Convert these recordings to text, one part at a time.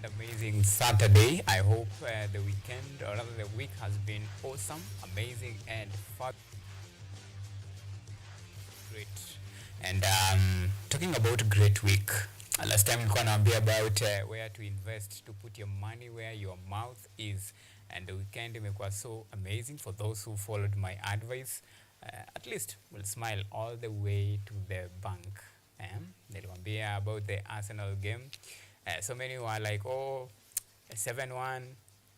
and amazing Saturday. I hope the weekend, or rather the week, has been awesome, amazing, and fun. Great. And talking about great week, last time nilikuwa naambia about where to invest to put your money where your mouth is, and the weekend imekuwa so amazing for those who followed my advice. At least we'll smile all the way to the bank. Niliwaambia about the Arsenal game. So many were like, oh, 7-1.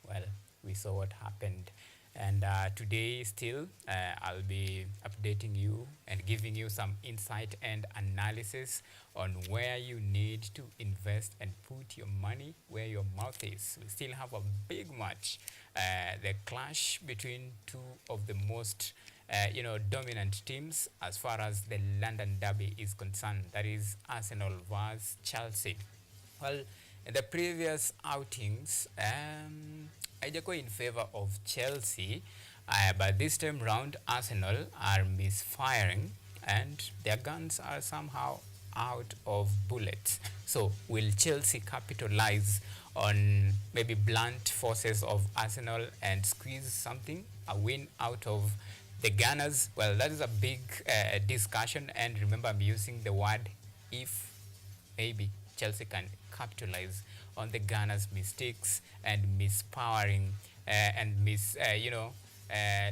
Well, we saw what happened. And today, still, I'll be updating you and giving you some insight and analysis on where you need to invest and put your money where your mouth is. We still have a big match, the clash between two of the most dominant teams as far as the London Derby is concerned. That is Arsenal vs Chelsea. Well, in the previous outings, haijakuwa in favor of Chelsea, but this time round Arsenal are misfiring and their guns are somehow out of bullets. So will Chelsea capitalize on maybe blunt forces of Arsenal and squeeze something, a win out of the Gunners? Well, that is a big discussion, and remember, I'm using the word if maybe Chelsea can capitalize on the Gunners' mistakes and mispowering and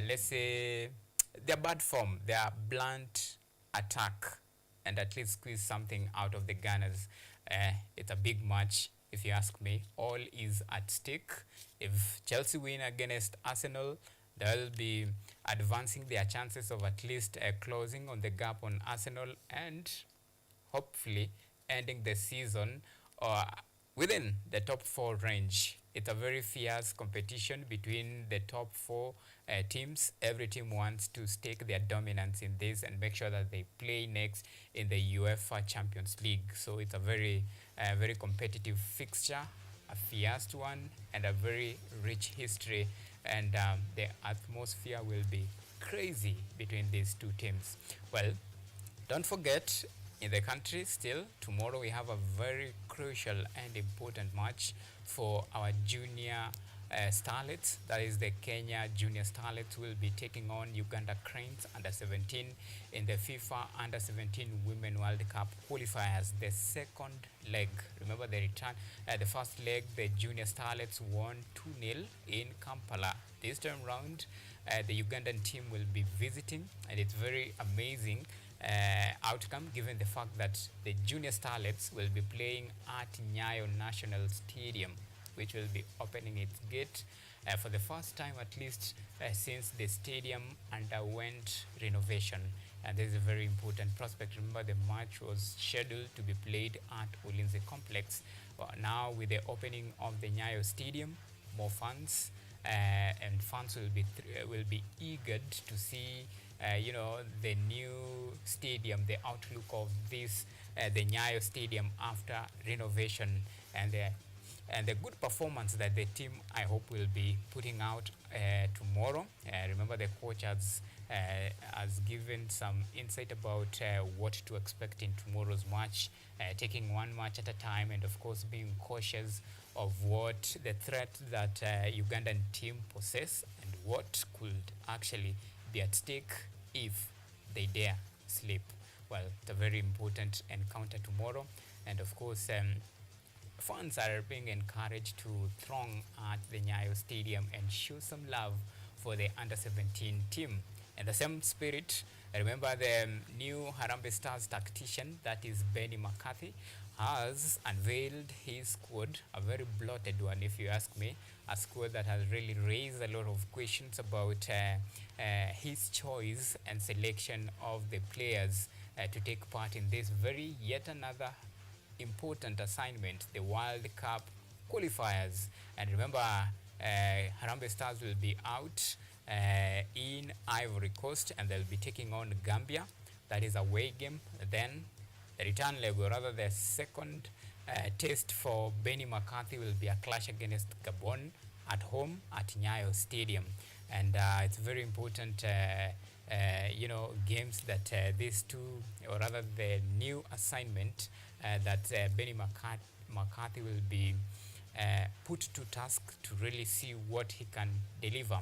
let's say their bad form, their blunt attack, and at least squeeze something out of the Gunners. It's a big match, if you ask me. All is at stake. If Chelsea win against Arsenal, they'll be advancing their chances of at least closing on the gap on Arsenal and hopefully ending the season within the top four range. It's a very fierce competition between the top four teams. Every team wants to stake their dominance in this and make sure that they play next in the UEFA Champions League. So it's a very competitive fixture, a fierce one, and a very rich history. And the atmosphere will be crazy between these two teams. Well, don't forget, in the country still, tomorrow we have a very crucial and important match for our junior starlets. That is the Kenya junior starlets will be taking on Uganda Cranes under 17 in the FIFA under 17 Women World Cup qualifiers, the second leg. Remember the return, the first leg, the junior starlets won 2-0 in Kampala. This time round, the Ugandan team will be visiting, and it's very amazing outcome given the fact that the junior starlets will be playing at Nyayo National Stadium, which will be opening its gate for the first time at least since the stadium underwent renovation. And this is a very important prospect. Remember, the match was scheduled to be played at Ulinzi Complex. Now with the opening of the Nyayo Stadium, more fans and fans will be eager to see the new stadium, the outlook of this, the Nyayo Stadium after renovation, and the good performance that the team, I hope, will be putting out tomorrow. Remember, the coach has given some insight about what to expect in tomorrow's match, taking one match at a time, and of course being cautious of what the threat that Ugandan team possess and what could actually be at stake if they dare sleep. Well, it's a very important encounter tomorrow, and of course fans are being encouraged to throng at the Nyayo Stadium and show some love for the under-17 team. In the same spirit, remember the new Harambee Stars tactician, that is Benny McCarthy, has unveiled his squad, a very bloated one if you ask me, a squad that has really raised a lot of questions about his choice and selection of the players to take part in this yet another important assignment, the World Cup qualifiers. And remember, Harambee Stars will be out in Ivory Coast and they'll be taking on Gambia. That is a away game. Then the return leg, or rather the second test for Benny McCarthy, will be a clash against Gabon at home at Nyayo Stadium. And it's very important games that these two, or rather the new assignment that Benny McCarthy will be put to task to really see what he can deliver.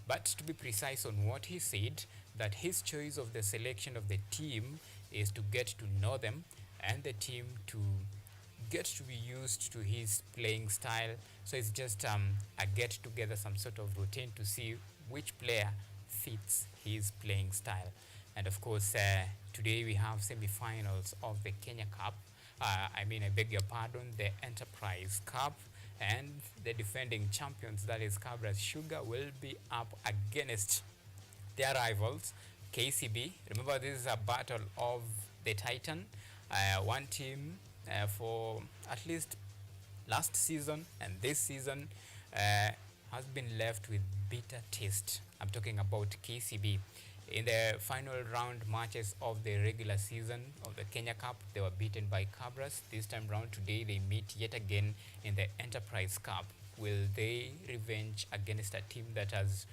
But to be precise on what he said, that his choice of the selection of the team is to get to know them and the team to get to be used to his playing style. So it's just a get together, some sort of routine to see which player fits his playing style. And of course, today we have semi-finals of the Kenya Cup. I beg your pardon, the Enterprise Cup, and the defending champions, that is Cabras Sugar, will be up against their rivals, KCB. Remember, this is a battle of the Titan. One team for at least last season and this season has been left with bitter taste. I'm talking about KCB. In the final round matches of the regular season of the Kenya Cup, they were beaten by Cabras. This time round today, they meet yet again in the Enterprise Cup. Will they revenge against a team that has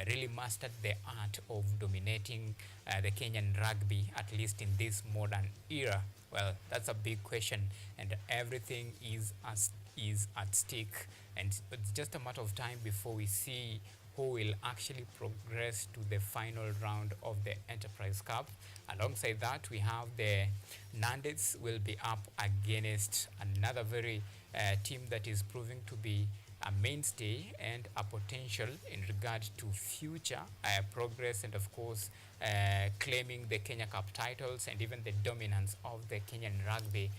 really mastered the art of dominating the Kenyan rugby, at least in this modern era? Well, that's a big question, and everything is at stake, and it's just a matter of time before we see who will actually progress to the final round of the Enterprise Cup. Alongside that, we have the Nandes will be up against another very team that is proving to be a mainstay and a potential in regard to future progress, and of course claiming the Kenya Cup titles and even the dominance of the Kenyan rugby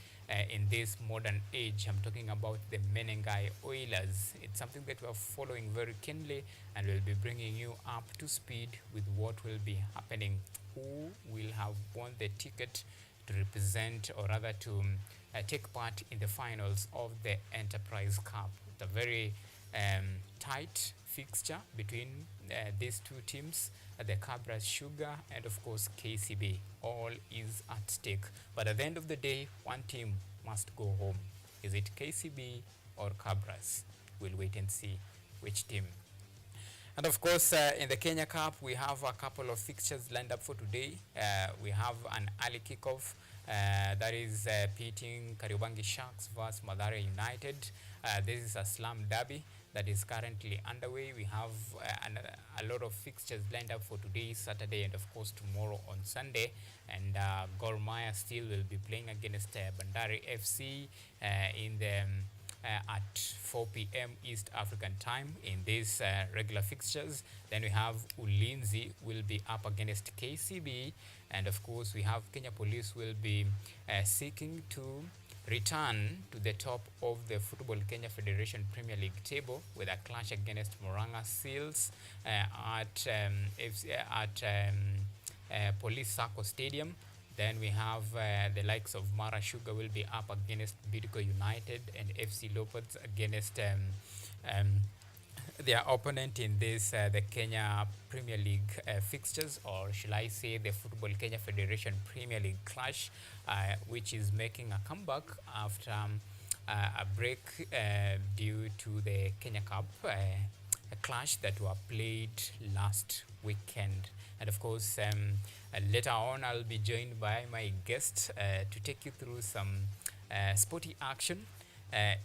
in this modern age. I'm talking about the Menengai Oilers. It's something that we are following very keenly, and we'll be bringing you up to speed with what will be happening, who will have won the ticket to represent, or rather to take part in the finals of the Enterprise Cup. It's a very tight fixture between these two teams, the Cabras Sugar and of course KCB. All is at stake, but at the end of the day, one team must go home. Is it KCB or Cabras? We'll wait and see which team. And of course, in the Kenya Cup, we have a couple of fixtures lined up for today. We have an early kickoff that is pitting Kariobangi Sharks versus Mathare United. This is a slum derby that is currently underway. We have a lot of fixtures lined up for today, Saturday, and of course tomorrow on Sunday. And Gor Mahia still will be playing against Bandari FC in the at 4 p.m. East African time in these regular fixtures. Then we have Ulinzi will be up against KCB, and of course we have Kenya Police will be seeking to return to the top of the Football Kenya Federation Premier League table with a clash against Moranga Seals at Police Sacco Stadium. Then we have the likes of Mara Sugar will be up against Bidco United, and FC Leopards against their opponent in this the Kenya Premier League fixtures, or shall I say the Football Kenya Federation Premier League clash, which is making a comeback after a break due to the Kenya Cup a clash that were played last weekend. And of course, later on I'll be joined by my guest to take you through some sporty action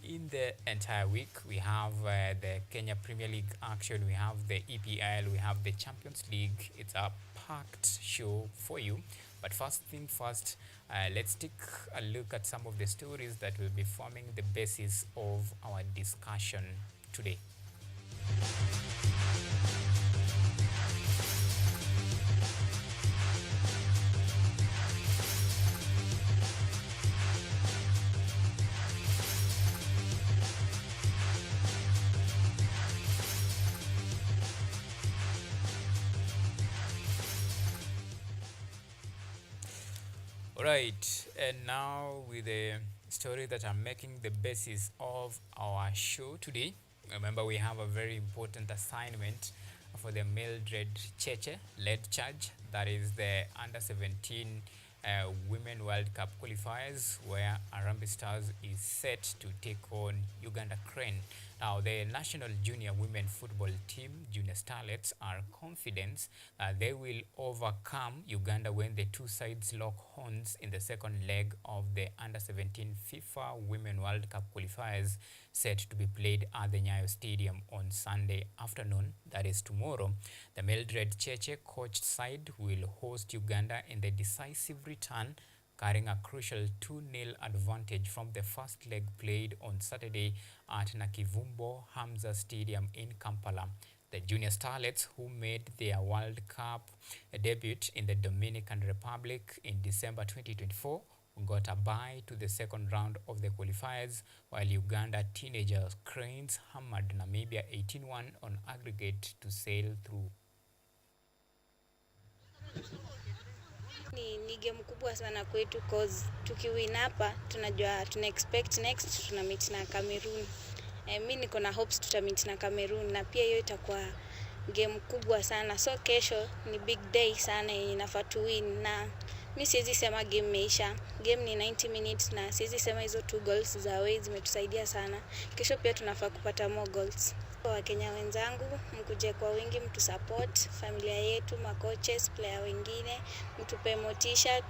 in the entire week. We have the Kenya Premier League action, we have the EPL, we have the Champions League. It's a packed show for you. But first thing first, let's take a look at some of the stories that will be forming the basis of our discussion today. Right, and now with the story that I'm making the basis of our show today. Remember, we have a very important assignment for the Mildred Cheche led charge, that is the under 17 Women World Cup qualifiers, where Harambee Stars is set to take on Uganda Crane. Now, the national junior women football team, Junior Starlets, are confident they will overcome Uganda when the two sides lock horns in the second leg of the Under-17 FIFA Women World Cup qualifiers, set to be played at the Nyayo Stadium on Sunday afternoon, that is tomorrow. The Mildred Cheche coached side will host Uganda in the decisive return, carrying a crucial 2-0 advantage from the first leg played on Saturday at Nakivumbo Hamza Stadium in Kampala. The Junior Starlets, who made their World Cup debut in the Dominican Republic in December 2024, got a bye to the second round of the qualifiers, while Uganda teenagers Cranes hammered Namibia 18-1 on aggregate to sail through. Ni game kubwa sana kwetu cause tukiwin hapa tunajua tuna expect next tuna meet na Cameroon. Mimi niko na hopes tuta meet na Cameroon na pia hiyo itakuwa game kubwa sana. So kesho ni big day sana yenye inafaa tu win, na mimi siwezi sema game imeisha. Game ni 90 minutes na siwezi sema hizo 2 goals za away zimetusaidia sana. Kesho pia tunafaa kupata more goals. Wakenya wenzangu, mkuje kwa wingi, mtu support familia yetu, coaches, player wengine, mtupe motisha,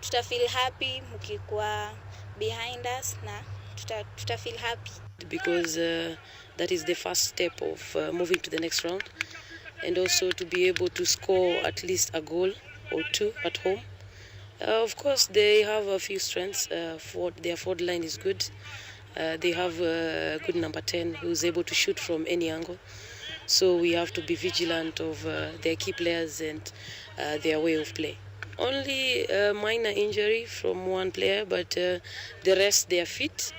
tuta feel happy mkikuwa behind us na tuta feel happy because that is the first step of moving to the next round, and also to be able to score at least a goal or two at home. Of course they have a few strengths. Their forward line is good. They have a good number 10 who's able to shoot from any angle. So we have to be vigilant of their key players and their way of play. Only a minor injury from one player, but the rest they are fit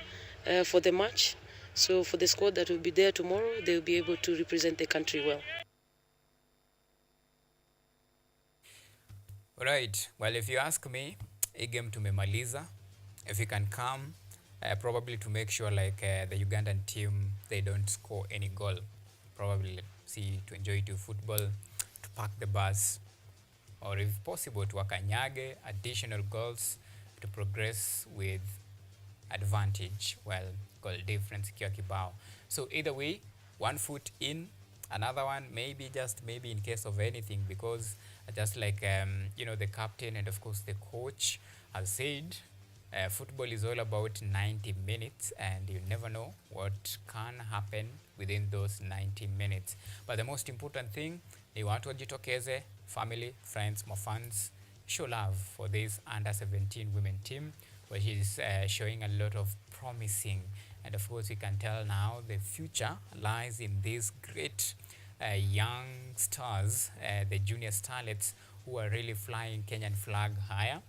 for the match. So for the squad that will be there tomorrow, they will be able to represent the country well. Alright, well, if you ask me, a game tumemaliza. If you can come, probably to make sure like the Ugandan team, they don't score any goal. Probably see to enjoy to football, to park the bus, or if possible to wakanyage additional goals to progress with advantage. Well, goal difference ikiwa kibao. So either way, one foot in, another one maybe in case of anything, because just like the captain and of course the coach has said, football is all about 90 minutes and you never know what can happen within those 90 minutes. But the most important thing ni watu wajitokeze, family, friends, fans, show love for this under-17 women team, which is showing a lot of promising. And of course we can tell now the future lies in these great young stars, the Junior Starlets, who are really flying Kenyan flag higher.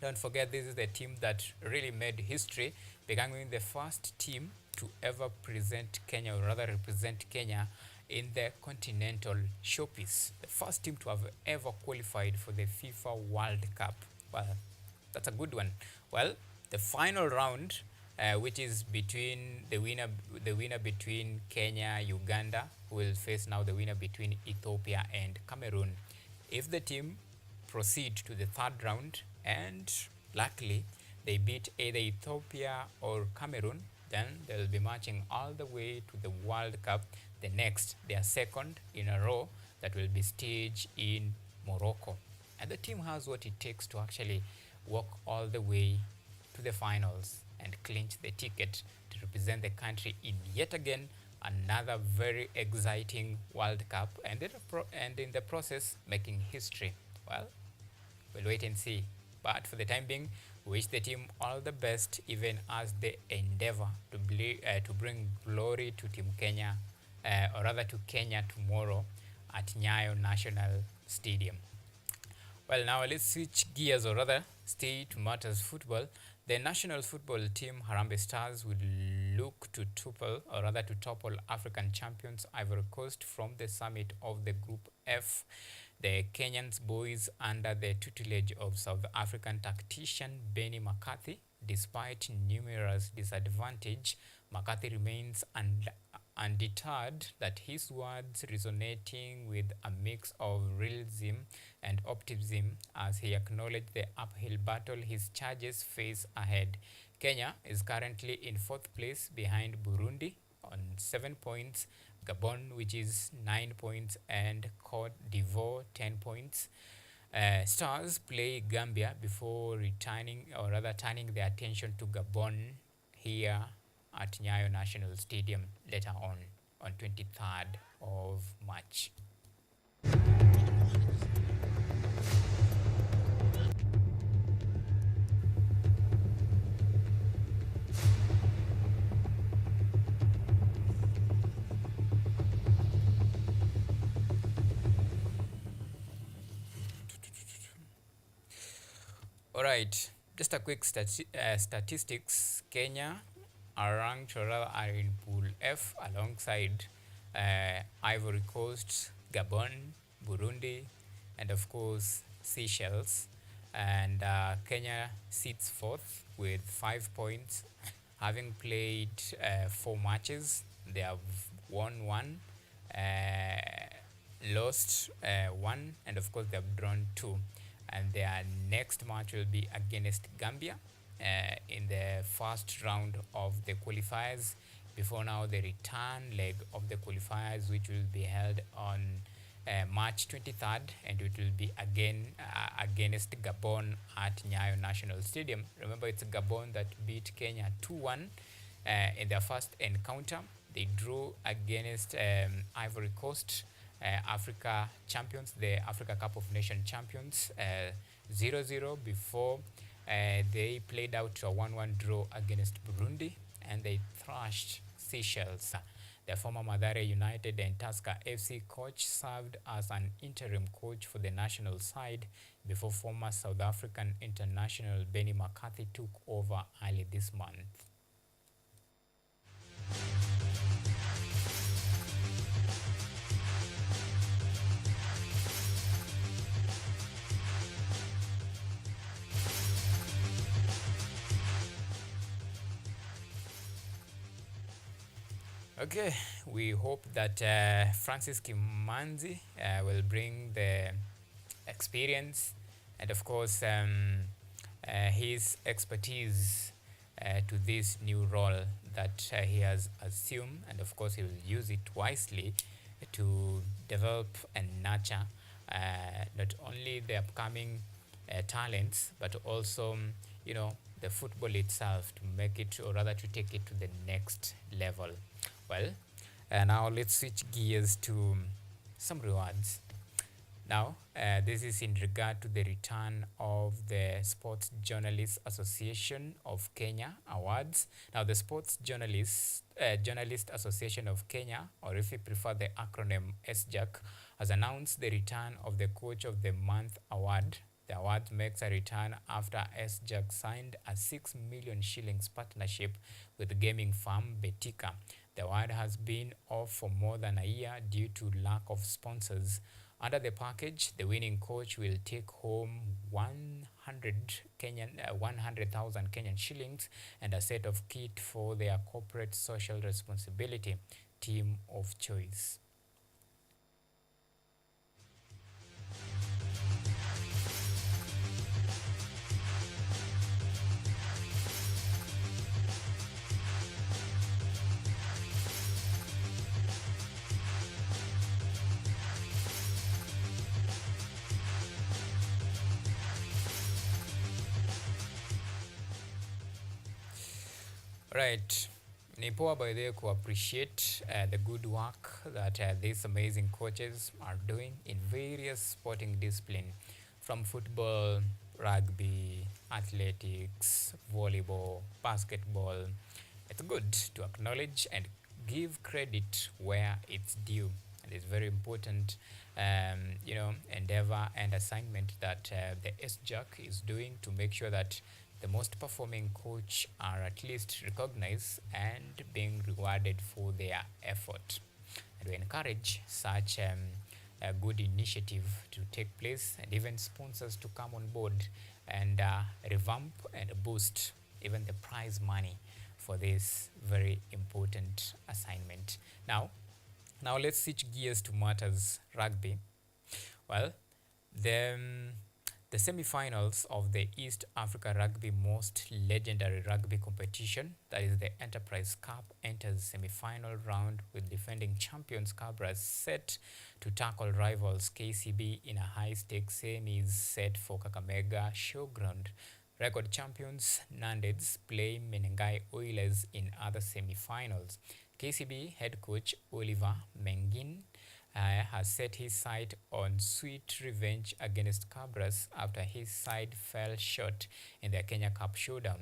Don't forget, this is the team that really made history, becoming the first team to ever present Kenya, or rather represent Kenya, in the continental showpiece. The first team to have ever qualified for the FIFA World Cup. Well, that's a good one. Well, the final round, which is between the winner between Kenya, Uganda, who will face now the winner between Ethiopia and Cameroon. If the team proceed to the third round, and luckily they beat either Ethiopia or Cameroon, then they'll be marching all the way to the World Cup, the next, their second in a row, that will be staged in Morocco. And the team has what it takes to actually walk all the way to the finals and clinch the ticket to represent the country in yet again another very exciting World Cup, and in the process making history. Well, we'll wait and see. But for the time being, we wish the team all the best, even as they endeavor to bring glory to Team Kenya, or rather to Kenya tomorrow at Nyayo National Stadium. Well, now let's switch gears, or rather stay to matters football. The national football team Harambee Stars would look to topple African champions Ivory Coast from the summit of the Group F. The Kenyans boys, under the tutelage of South African tactician Benny McCarthy, despite numerous disadvantages, McCarthy remains undeterred that his words resonating with a mix of realism and optimism as he acknowledged the uphill battle his charges face ahead. Kenya is currently in fourth place behind Burundi on 7 points, Gabon, which is 9 points, and Cote d'Ivoire 10 points. Stars play Gambia before returning, or rather turning their attention to Gabon here at Nyayo National Stadium later on 23rd of March. Alright, just a quick statistics. Kenya are ranked, or rather are in Pool F alongside Ivory Coast, Gabon, Burundi, and of course Seychelles. And Kenya sits fourth with 5 points, having played 4 matches. They have won 1, lost 1, and of course they have drawn 2. And their next match will be against Gambia in the first round of the qualifiers. Before now, the return leg of the qualifiers, which will be held on March 23rd, and it will be again against Gabon at Nyayo National Stadium. Remember, it's Gabon that beat Kenya 2-1 in their first encounter. They drew against Ivory Coast, Africa champions, the Africa Cup of Nations champions, 0-0 before they played out a 1-1 draw against Burundi, and they thrashed Seychelles. The former Mathare United and Tusker FC coach served as an interim coach for the national side before former South African international Benny McCarthy took over early this month. Okay, we hope that Francis Kimanzi will bring the experience and of course his expertise to this new role that he has assumed, and of course he will use it wisely to develop and nurture not only the upcoming talents, but also the football itself, to make it, or rather to take it to the next level. Well, now let's switch gears to some rewards. Now, this is in regard to the return of the Sports Journalists Association of Kenya Awards. Now, the Sports Journalist Association of Kenya, or if you prefer the acronym SJAC, has announced the return of the Coach of the Month award. The award makes a return after SJAC signed a 6 million shillings partnership with gaming firm Betika. The award has been off for more than a year due to lack of sponsors. Under the package, the winning coach will take home 100,000 Kenyan shillings and a set of kit for their corporate social responsibility team of choice. Right, ni poa by the way to appreciate the good work that these amazing coaches are doing in various sporting disciplines, from football, rugby, athletics, volleyball, basketball. It's good to acknowledge and give credit where it's due, and it's very important endeavor and assignment that the SJAC is doing to make sure that the most performing coach are at least recognized and being rewarded for their effort. And we encourage such a good initiative to take place, and even sponsors to come on board and revamp and boost even the prize money for this very important assignment. Now let's switch gears to matters rugby. Well, the semi-finals of the East Africa Rugby most legendary rugby competition, that is the Enterprise Cup, enters semi-final round with defending champions Cabras set to tackle rivals KCB in a high-stakes semis set for Kakamega Showground. Record champions Nandeds play Menengai Oilers in other semi-finals. KCB head coach Oliver Mengin has set his sight on sweet revenge against Cabras after his side fell short in the Kenya Cup showdown.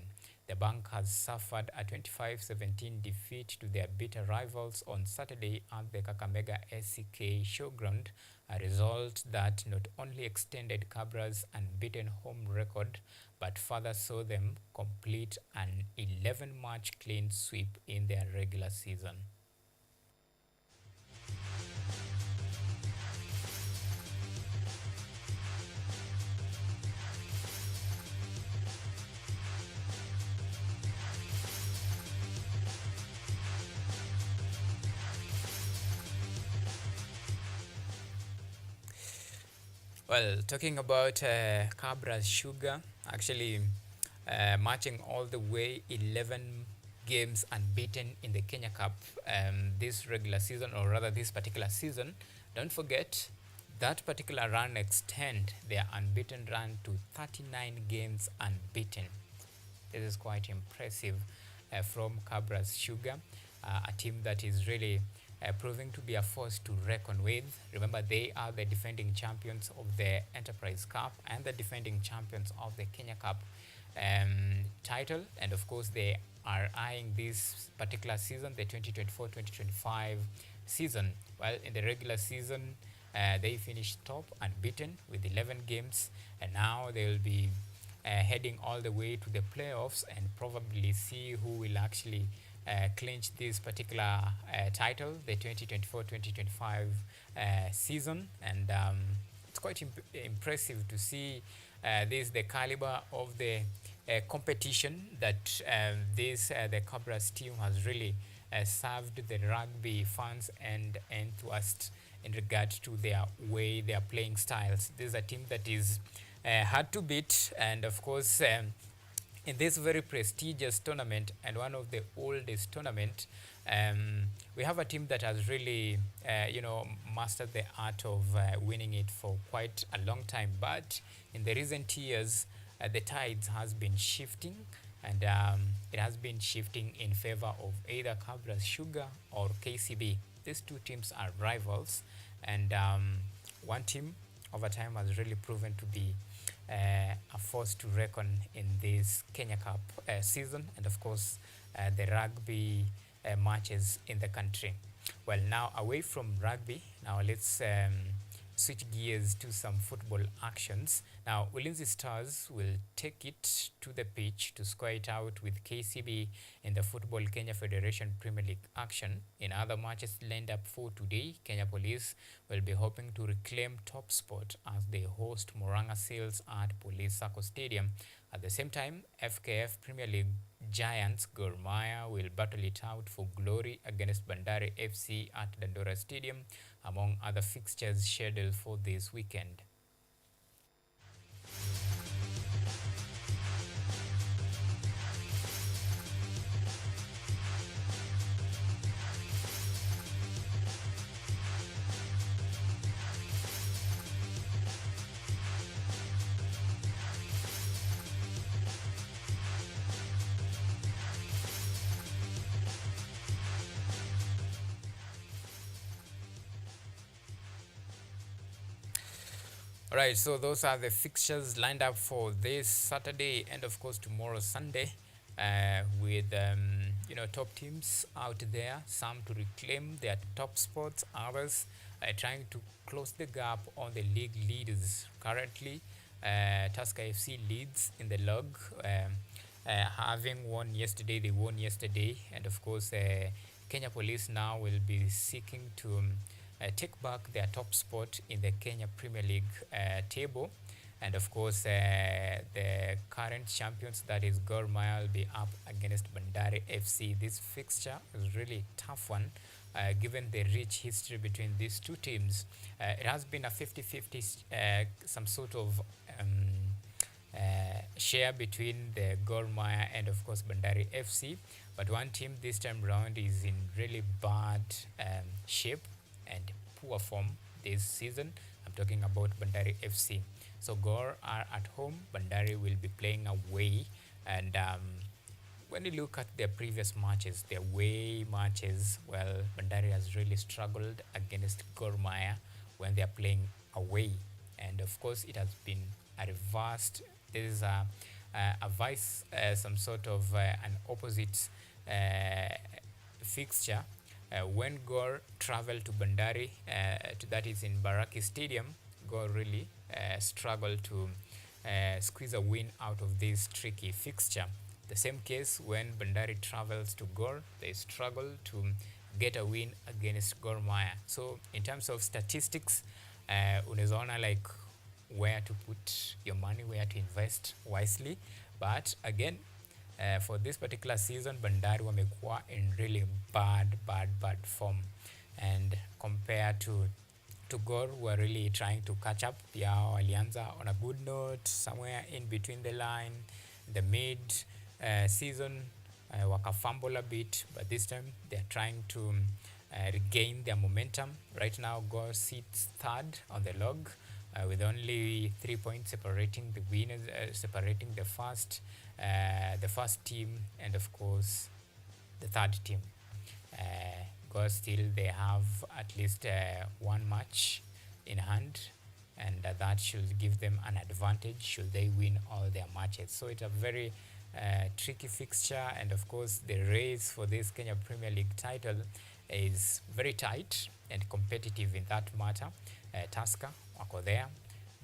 The bank has suffered a 25-17 defeat to their bitter rivals on Saturday at the Kakamega SCK showground, a result that not only extended Cabras' unbeaten home record but further saw them complete an 11-match clean sweep in their regular season. Well, talking about Cabra's Sugar, actually marching all the way 11 games unbeaten in the Kenya Cup this regular season, or rather this particular season. Don't forget, that particular run extend their unbeaten run to 39 games unbeaten. This is quite impressive from Cabra's Sugar, a team that is really proving to be a force to reckon with. Remember, they are the defending champions of the Enterprise Cup and the defending champions of the Kenya Cup title, and of course they are eyeing this particular season, the 2024-2025 season. Well, in the regular season they finished top unbeaten with 11 games, and now they will be heading all the way to the playoffs and probably see who will actually clinch this particular title, the 2024-2025 season. And it's quite impressive to see this the caliber of the competition that the Cabras team has really served the rugby fans and enthusiasts in regard to their way, their playing styles. This is a team that is hard to beat, and of course in this very prestigious tournament and one of the oldest tournament, we have a team that has really mastered the art of winning it for quite a long time. But in the recent years, the tides has been shifting, and it has been shifting in favor of either Cabras Sugar or KCB. These two teams are rivals, and one team over time has really proven to be a force to reckon in this Kenya Cup season, and of course the rugby matches in the country. Well, now away from rugby, now let's switch gears to some football actions. Now, Ulinzi Stars will take it to the pitch to square it out with KCB in the Football Kenya Federation Premier League action. In other matches lined up for today, Kenya Police will be hoping to reclaim top spot as they host Moranga Seals at Police Sacco Stadium. At the same time, FKF Premier League giants Gor Mahia will battle it out for glory against Bandari FC at Dandora Stadium, among other fixtures scheduled for this weekend. Alright, so those are the fixtures lined up for this Saturday and of course tomorrow Sunday, with top teams out there, some to reclaim their top spots, others trying to close the gap on the league leaders. Currently, Tusker FC leads in the log, having won yesterday. They won yesterday, and of course Kenya Police now will be seeking to take back their top spot in the Kenya Premier League table. And of course, the current champions, that is Gor Mahia, will be up against Bandari FC. This fixture is really tough one, given the rich history between these two teams. It has been a 50-50, some sort of share between the Gor Mahia and of course Bandari FC. But one team this time round is in really bad shape and poor form this season. I'm talking about Bandari FC. So Gor are at home, Bandari will be playing away. And when you look at their previous matches, their away matches, well, Bandari has really struggled against Gor Mahia when they are playing away. And of course, it has been a reversed. There is a vice, some sort of an opposite fixture. When Gor travel to Bandari, that is in Baraki Stadium, Gor really struggle to squeeze a win out of this tricky fixture. The same case when Bandari travels to Gor, they struggle to get a win against Gor Mahia. So in terms of statistics, unaona like where to put your money, where to invest wisely. But again, for this particular season, Bandari wamekuwa in really bad form, and compared to Gor, who are really trying to catch up. Pia walianza on a good note, somewhere in between the line, the mid season, wakafumble a bit, but this time they're trying to regain their momentum. Right now, Gor sits third on the log, with only 3 points separating the winners, separating the first team and of course the third team. Because still they have at least one match in hand, and that should give them an advantage should they win all their matches. So it's a very tricky fixture, and of course the race for this Kenya Premier League title is very tight and competitive in that matter. Tusker wako there.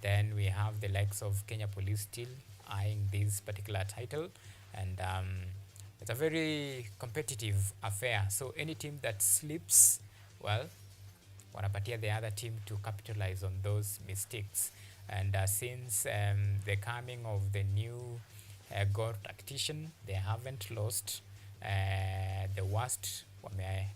Then we have the likes of Kenya Police still eyeing this particular title, and it's a very competitive affair. So any team that slips, well, wanapatia the other team to capitalize on those mistakes. And since the coming of the new Gor tactician, they haven't lost. The worst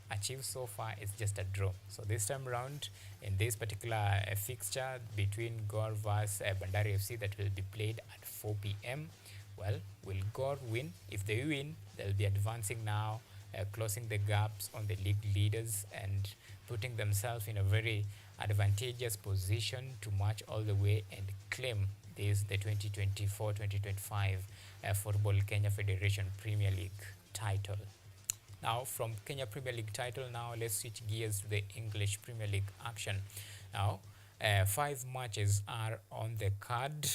achieved so far is just a draw. So this time around, in this particular fixture between Gor vs Bandari FC that will be played at 4 p.m, well, will Gor win? If they win, they'll be advancing now, closing the gaps on the league leaders and putting themselves in a very advantageous position to march all the way and claim the 2024-2025 Football Kenya Federation Premier League title. Now, from Kenya Premier League title, now let's switch gears to the English Premier League action. Now, 5 matches are on the card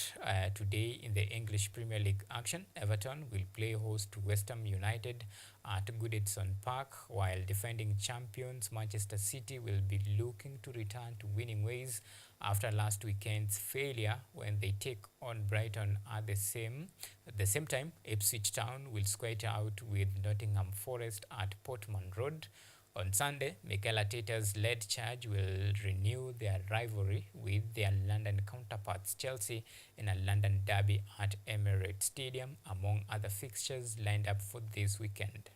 today in the English Premier League action. Everton will play host to West Ham United at Goodison Park, while defending champions Manchester City will be looking to return to winning ways after last weekend's failure when they take on Brighton at the same time. Ipswich Town will square it out with Nottingham Forest at Portman Road. On Sunday, Mikel Arteta's led charge will renew their rivalry with their London counterparts Chelsea in a London derby at Emirates Stadium, among other fixtures lined up for this weekend.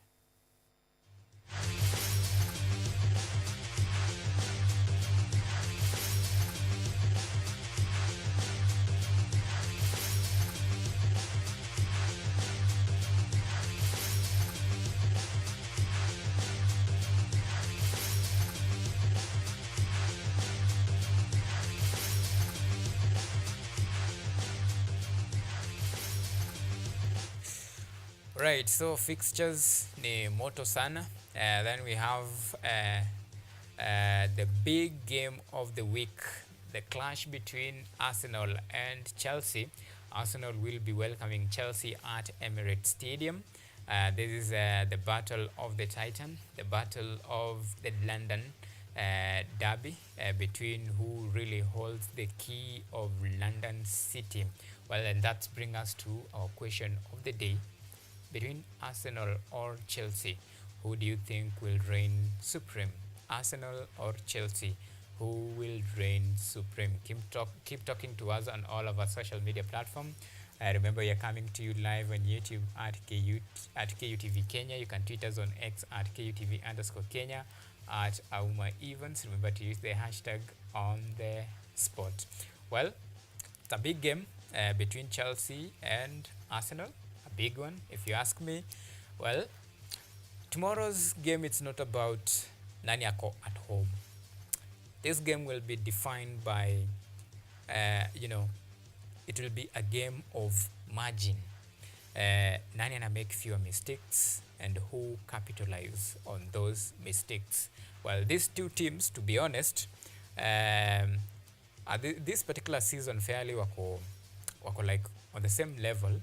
Right, so fixtures ni moto sana. Then we have the big game of the week, the clash between Arsenal and Chelsea. Arsenal will be welcoming Chelsea at Emirates Stadium. This is the battle of the Titan, the battle of the London derby between who really holds the key of London City. Well, and that brings us to our question of the day. Between Arsenal or Chelsea, who do you think will reign supreme? Arsenal or Chelsea, who will reign supreme? Keep talking to us on all of our social media platforms. Remember, you're coming to you live on YouTube at KUTV Kenya. You can tweet us on X at KUTV_Kenya, at Auma Events. Remember to use the hashtag on the spot. Well, it's a big game between Chelsea and Arsenal. A big one, if you ask me. Well, tomorrow's game, it's not about nani ako at home. This game will be defined by, it will be a game of margin. Nani ana make fewer mistakes and who capitalize on those mistakes. Well, these two teams, to be honest, this particular season fairly wako like on the same level.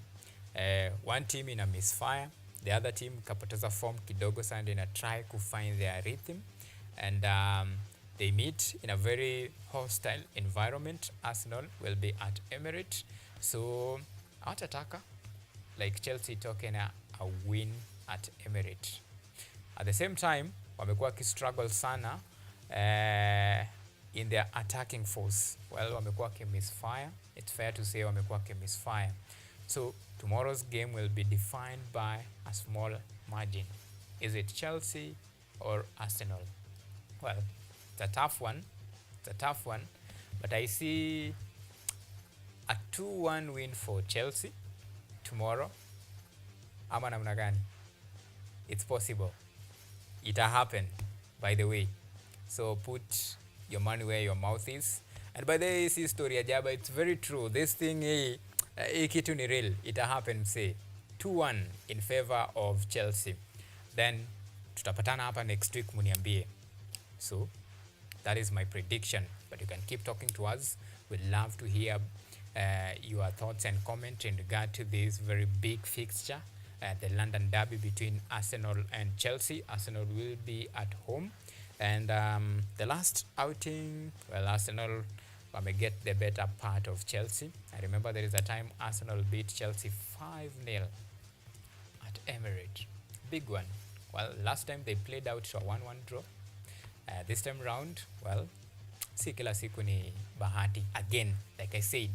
One team in a misfire, the other team kapoteza form kidogo sana in a try to find their rhythm, and they meet in a very hostile environment. Arsenal will be at Emirates, so atataka like Chelsea token a win at Emirates. At the same time, wamekuwa kistruggle sana in their attacking force. Well, wamekuwa misfire. It's fair to say wamekuwa misfire. So tomorrow's game will be defined by a small margin. Is it Chelsea or Arsenal? Well, it's a tough one. But I see a 2-1 win for Chelsea tomorrow. Ama namna gani? It's possible. It'll happen, by the way. So put your money where your mouth is. And by the way, this story ajaba, it's very true. This thing, kitu ni real. It'll happen, say 2-1 in favor of Chelsea. Then tutapatana hapa next week muniambie. So that is my prediction. But you can keep talking to us. We'd love to hear your thoughts and comments in regard to this very big fixture, the London derby between Arsenal and Chelsea. Arsenal will be at home, and the last outing, well, Arsenal may get the better part of Chelsea. I remember there is a time Arsenal beat Chelsea 5-0 at Emirates. Big one. Well, last time they played out to a 1-1 draw. This time round, well, si kila siku ni bahati. Again, like I said,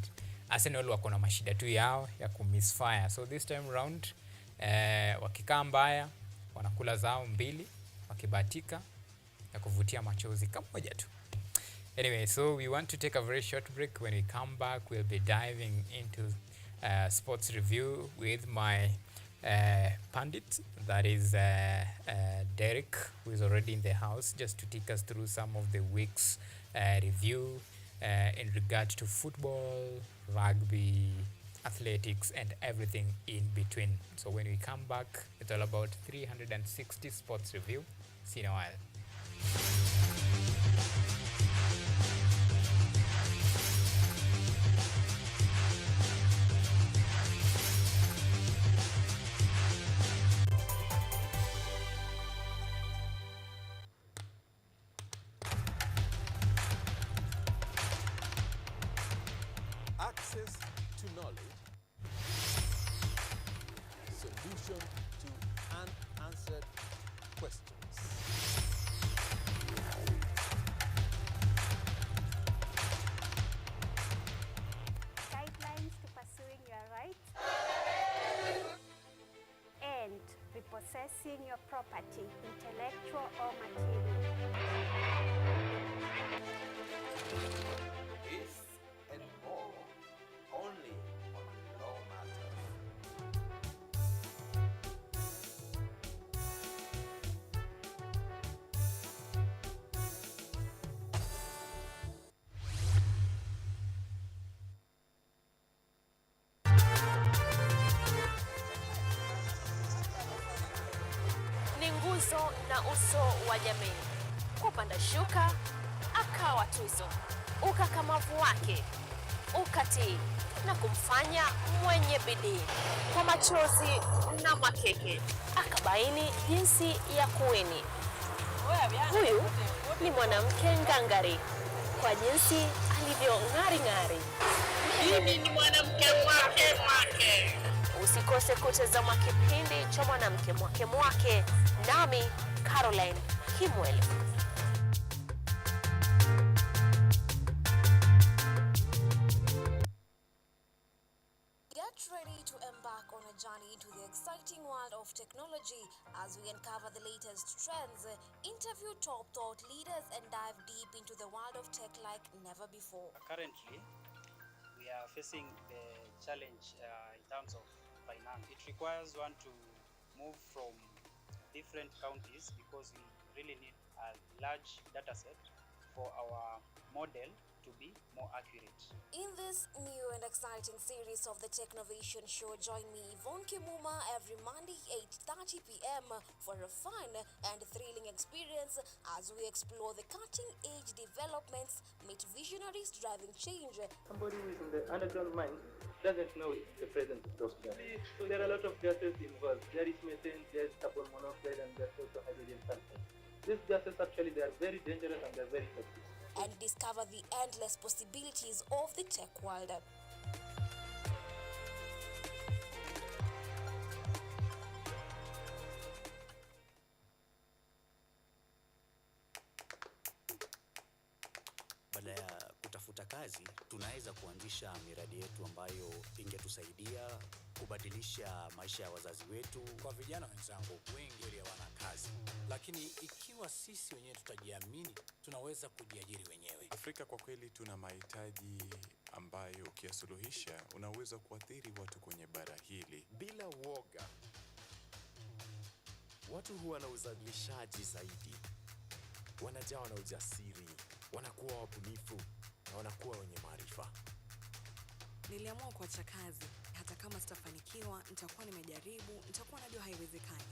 Arsenal wako na mashida tu yao ya kumisfire. So this time round, wakikaa mbaya, wanakula zao mbili, wakibatika ya kuvutia machozi kamoja tu. Anyway, so we want to take a very short break. When we come back, we'll be diving into sports review with my pundit, that is Derek, who is already in the house, just to take us through some of the week's review in regard to football, rugby, athletics, and everything in between. So when we come back, it's all about 360 sports review. See you in a while. Access to knowledge, solution to unanswered questions. Guidelines to pursuing your rights and repossessing your property, intellectual or material. This and more only on Law Matters. Ni nguzo na uso wa jamii. Kupanda shuka, akawa tuzo. Ukakamavu wake, ukatii, na kumfanya mwenye bidii. Kwa machozi na makeke, akabaini jinsi ya kuweni. Huyu ni mwanamke ngangari, kwa jinsi alivyo ng'ari-ng'ari. Mimi ni mwanamke mwake. Usikose kutazama kipindi cha mwanamke mwake, nami Caroline Kimwele. exciting world of technology as we uncover the latest trends, interview top thought leaders, and dive deep into the world of tech like never before. Currently, we are facing the challenge in terms of finance. It requires one to move from different counties because we really need a large data set for our model to be more accurate. In this new and exciting series of the Technovation Show, join me, Yvonne Kimuma, every Monday 8:30 p.m. for a fun and thrilling experience as we explore the cutting-edge developments, meet visionaries driving change. Somebody who is in the underground mine doesn't know the presence of those gases. So there are a lot of gases involved. There is methane, there's carbon monoxide, and there's also hydrogen sulfide. These gases actually, they are very dangerous and they're very toxic. And discover the endless possibilities of the tech world. Badala ya kutafuta kazi, tunaweza kuanzisha miradi yetu ambayo ingetusaidia kubadilisha maisha ya wazazi wetu. Kwa vijana wenzangu, wengi hawana kazi, lakini ikiwa sisi wenyewe tutajiamini, tunaweza kujiajiri wenyewe. Afrika kwa kweli tuna mahitaji ambayo ukiyasuluhisha unaweza kuathiri watu kwenye bara hili Bila woga, watu huwa na uzalishaji zaidi, wanajawa na ujasiri, wanakuwa wabunifu na wanakuwa wenye maarifa. Niliamua kuacha kazi. Hata kama sitafanikiwa, nitakuwa nimejaribu, nitakuwa najua haiwezekani.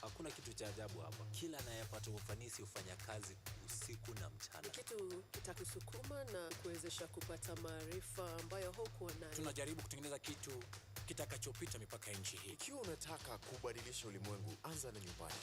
Hakuna kitu cha ajabu hapa. Kila anayepata ufanisi hufanya kazi usiku na mchana. Kitu kitakusukuma na kuwezesha kupata maarifa ambayo hukuwa nayo. Tunajaribu kutengeneza kitu kitakachopita mipaka ya nchi hii. Ikiwa unataka kubadilisha ulimwengu, anza na nyumbani.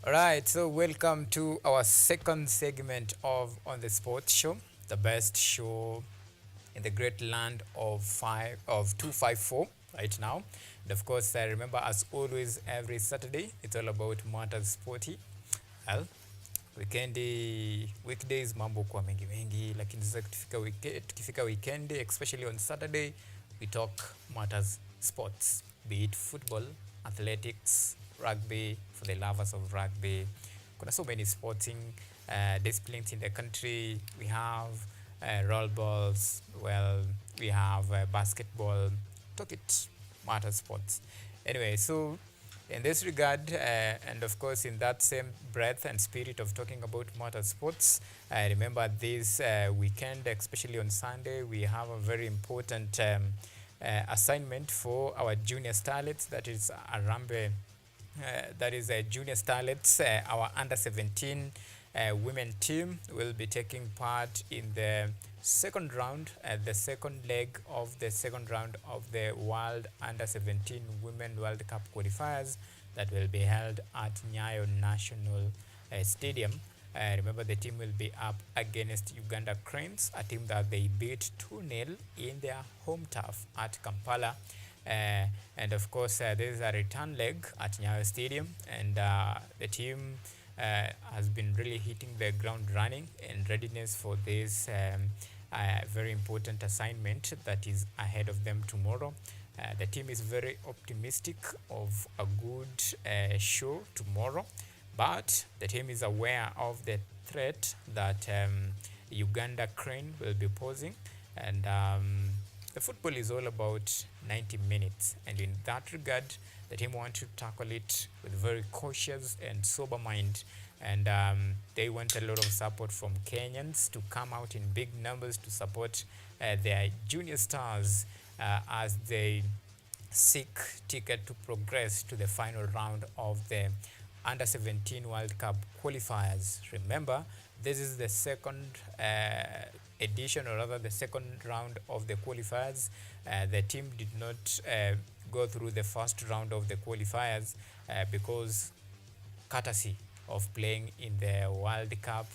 Alright, so welcome to our second segment of On the Sports Show, the best show in the great land of 254 right now. And of course, remember, as always, every Saturday, it's all about matters sporty. Well, weekdays mambo kwa mengi mengi, lakini sasa tukifika weekend, especially on Saturday, we talk matters sports, be it football, athletics, rugby, for the lovers of rugby. Kuna so many sporting disciplines in the country. We have rollballs, well, we have basketball. Talk it, matter sports. Anyway, so in this regard, and of course in that same breath and spirit of talking about matter sports, remember this weekend, especially on Sunday, we have a very important assignment for our junior starlets. That is Arambe. That is Junior Starlets, our under 17 women team will be taking part in the second round, the second leg of the second round of the World Under-17 Women World Cup qualifiers that will be held at Nyayo National Stadium. Remember, the team will be up against Uganda Cranes, a team that they beat 2-0 in their home turf at Kampala. And of course, this is a return leg at Nyayo Stadium, and the team has been really hitting the ground running in readiness for this very important assignment that is ahead of them tomorrow. The team is very optimistic of a good show tomorrow, but the team is aware of the threat that Uganda Crane will be posing, and the football is all about 90 minutes, and in that regard, the team want to tackle it with very cautious and sober mind, and they want a lot of support from Kenyans to come out in big numbers to support their junior stars as they seek ticket to progress to the final round of the Under-17 World Cup qualifiers. Remember, this is the second edition, or rather the second round of the qualifiers. The team did not go through the first round of the qualifiers because courtesy of playing in the World Cup,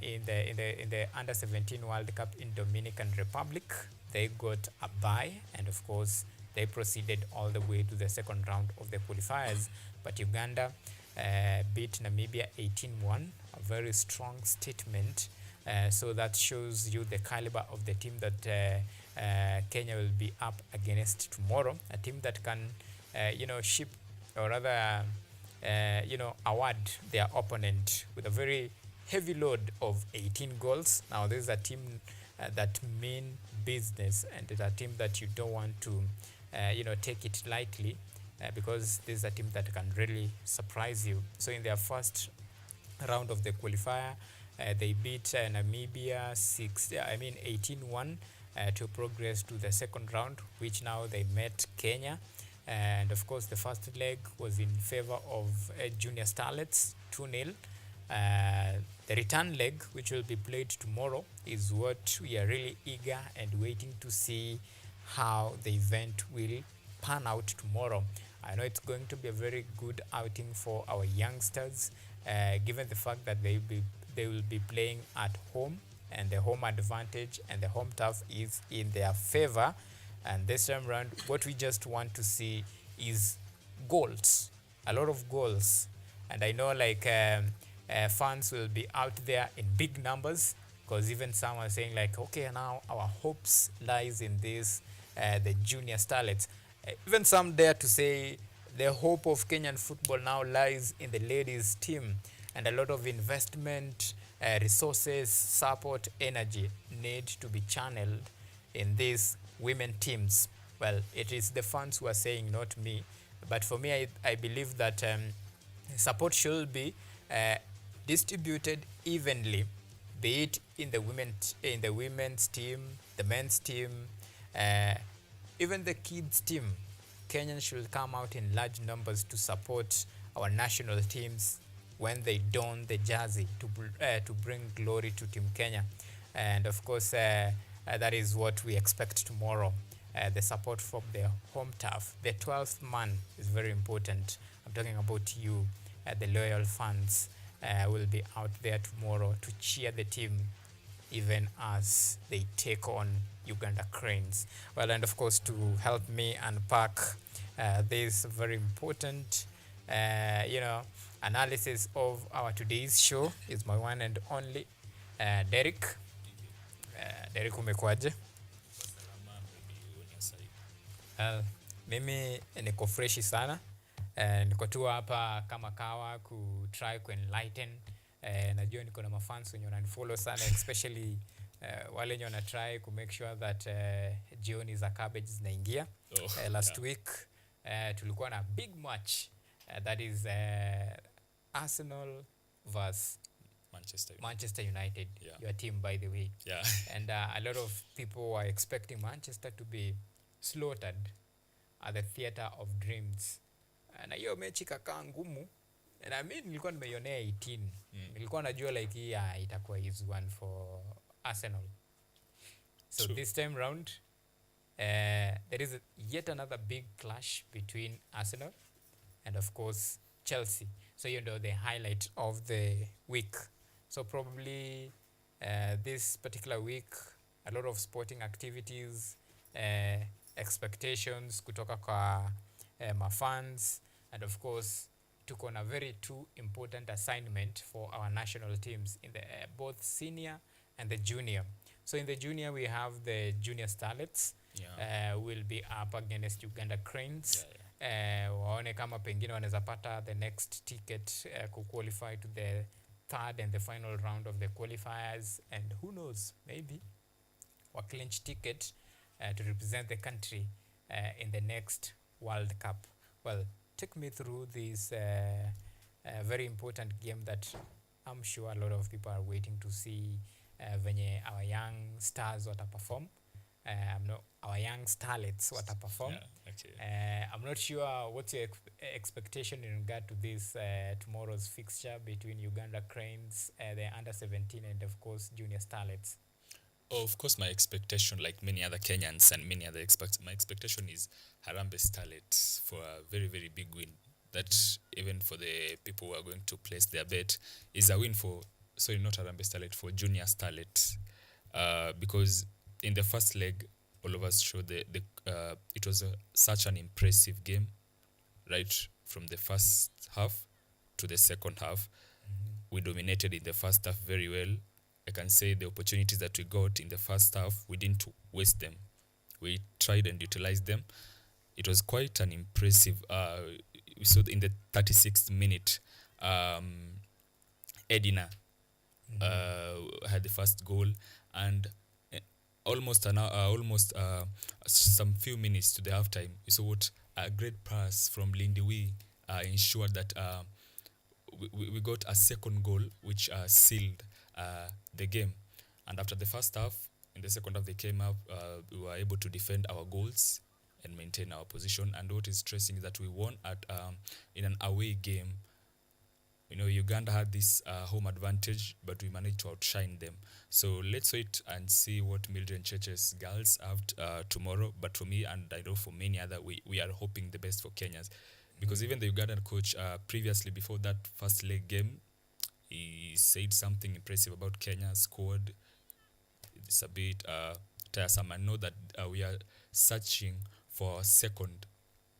in the Under-17 World Cup in Dominican Republic, they got a bye, and of course they proceeded all the way to the second round of the qualifiers. But Uganda beat Namibia 18-1, a very strong statement. So that shows you the caliber of the team that Kenya will be up against tomorrow. A team that can, ship, or rather, award their opponent with a very heavy load of 18 goals. Now, this is a team that mean business, and it's a team that you don't want to, take it lightly, because this is a team that can really surprise you. So in their first round of the qualifier, they beat Namibia 18-1 to progress to the second round, which now they met Kenya. And of course, the first leg was in favor of Junior Starlets, 2-0. The return leg, which will be played tomorrow, is what we are really eager and waiting to see how the event will pan out tomorrow. I know it's going to be a very good outing for our youngsters, given the fact that they will be playing at home, and the home advantage and the home turf is in their favor. And this time around, what we just want to see is goals, a lot of goals. And I know fans will be out there in big numbers, because even some are saying okay, now our hopes lies in this, the junior starlets. Even some dare to say the hope of Kenyan football now lies in the ladies team, and a lot of investment, resources, support, energy need to be channeled in these women teams. Well, it is the fans who are saying, not me. But for me, I believe that support should be distributed evenly, be it in the women's team, the men's team, even the kids team. Kenyans should come out in large numbers to support our national teams when they don the jersey to bring glory to Team Kenya. And of course, that is what we expect tomorrow. The support from the home turf. The 12th man is very important. I'm talking about you, the loyal fans, will be out there tomorrow to cheer the team, even as they take on Uganda Cranes. Well, and of course, to help me unpack this very important, analysis of our today's show is my one and only Derek. Derek, umekuaje? Mimi niko freshi sana. Niko tu hapa kama kawa try enlighten. Najua niko na mafans wenye wananifollow sana, especially wale wenye wana try make sure that jioni za cabbage zinaingia. Last week tulikuwa na big match, that is Arsenal vs Manchester United. Yeah. Your team, by the way. Yeah. And a lot of people were expecting Manchester to be slaughtered at the Theatre of Dreams. Na hiyo mechi kakaa ngumu, And I mean nilikuwa nimeionea 18. Nilikuwa najua like hii itakuwa easy one for Arsenal. So True. this time round there is yet another big clash between Arsenal and of course Chelsea. So you know the highlight of the week. So probably this particular week a lot of sporting activities, expectations kutoka kwa mafans, and of course tuko na very two important assignment for our national teams in the both senior and the junior. So in the junior we have the junior starlets will be up against Uganda Cranes. Waone kama pengine wanaweza pata the next ticket kuqualify to the third and the final round of the qualifiers, and who knows, maybe wa clinch ticket to represent the country in the next World Cup. Well, take me through this very important game that I'm sure a lot of people are waiting to see venye our young stars wataperform. Our young starlets wataperform. I'm not sure what's your expectation in regard to this tomorrow's fixture between Uganda Cranes, the under-17, and of course junior starlets. Oh, of course, my expectation, like many other Kenyans and many other my expectation is Harambee Starlets for a very, very big win. That even for the people who are going to place their bet is a win for, sorry, not Harambee Starlet, for junior Starlet. Because in the first leg, all of us showed it was such an impressive game, right from the first half to the second half. We dominated in the first half very well. I can say the opportunities that we got in the first half, we didn't waste them. We tried and utilized them. It was quite an impressive. We saw in the 36th minute, Edina had the first goal, and almost some few minutes to the halftime, we saw what a great pass from Lindiwi ensured that we got a second goal, which sealed the game. And after the first half, in the second half they came up, we were able to defend our goals and maintain our position. And what is stressing is that we won at in an away game. You know, Uganda had this home advantage, but we managed to outshine them. So let's wait and see what Mildred Cheche's girls have tomorrow. But for me, and I know for many other, we are hoping the best for Kenyans. Because even the Ugandan coach previously, before that first leg game, he said something impressive about Kenya's squad. It's a bit tiresome. I know that we are searching for a second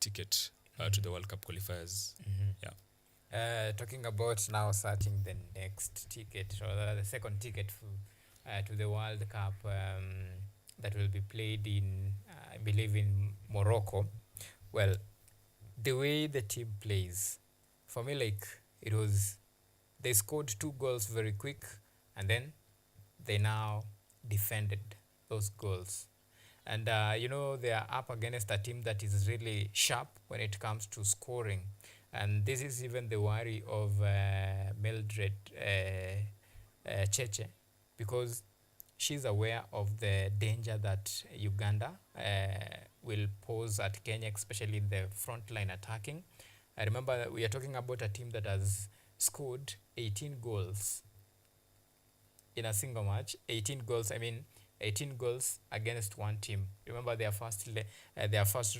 ticket to the World Cup qualifiers. Yeah. Talking about now searching the next ticket, or the second ticket to the World Cup that will be played in, I believe, in Morocco. Well, the way the team plays, for me, like, it was, they scored 2 goals very quick, and then they now defended those goals. And, you know, they are up against a team that is really sharp when it comes to scoring. And this is even the worry of Mildred Cheche, because she's aware of the danger that Uganda will pose at Kenya, especially in the frontline attacking. I remember we are talking about a team that has scored 18 goals in a single match. 18 goals, I mean 18 goals against one team. Remember their first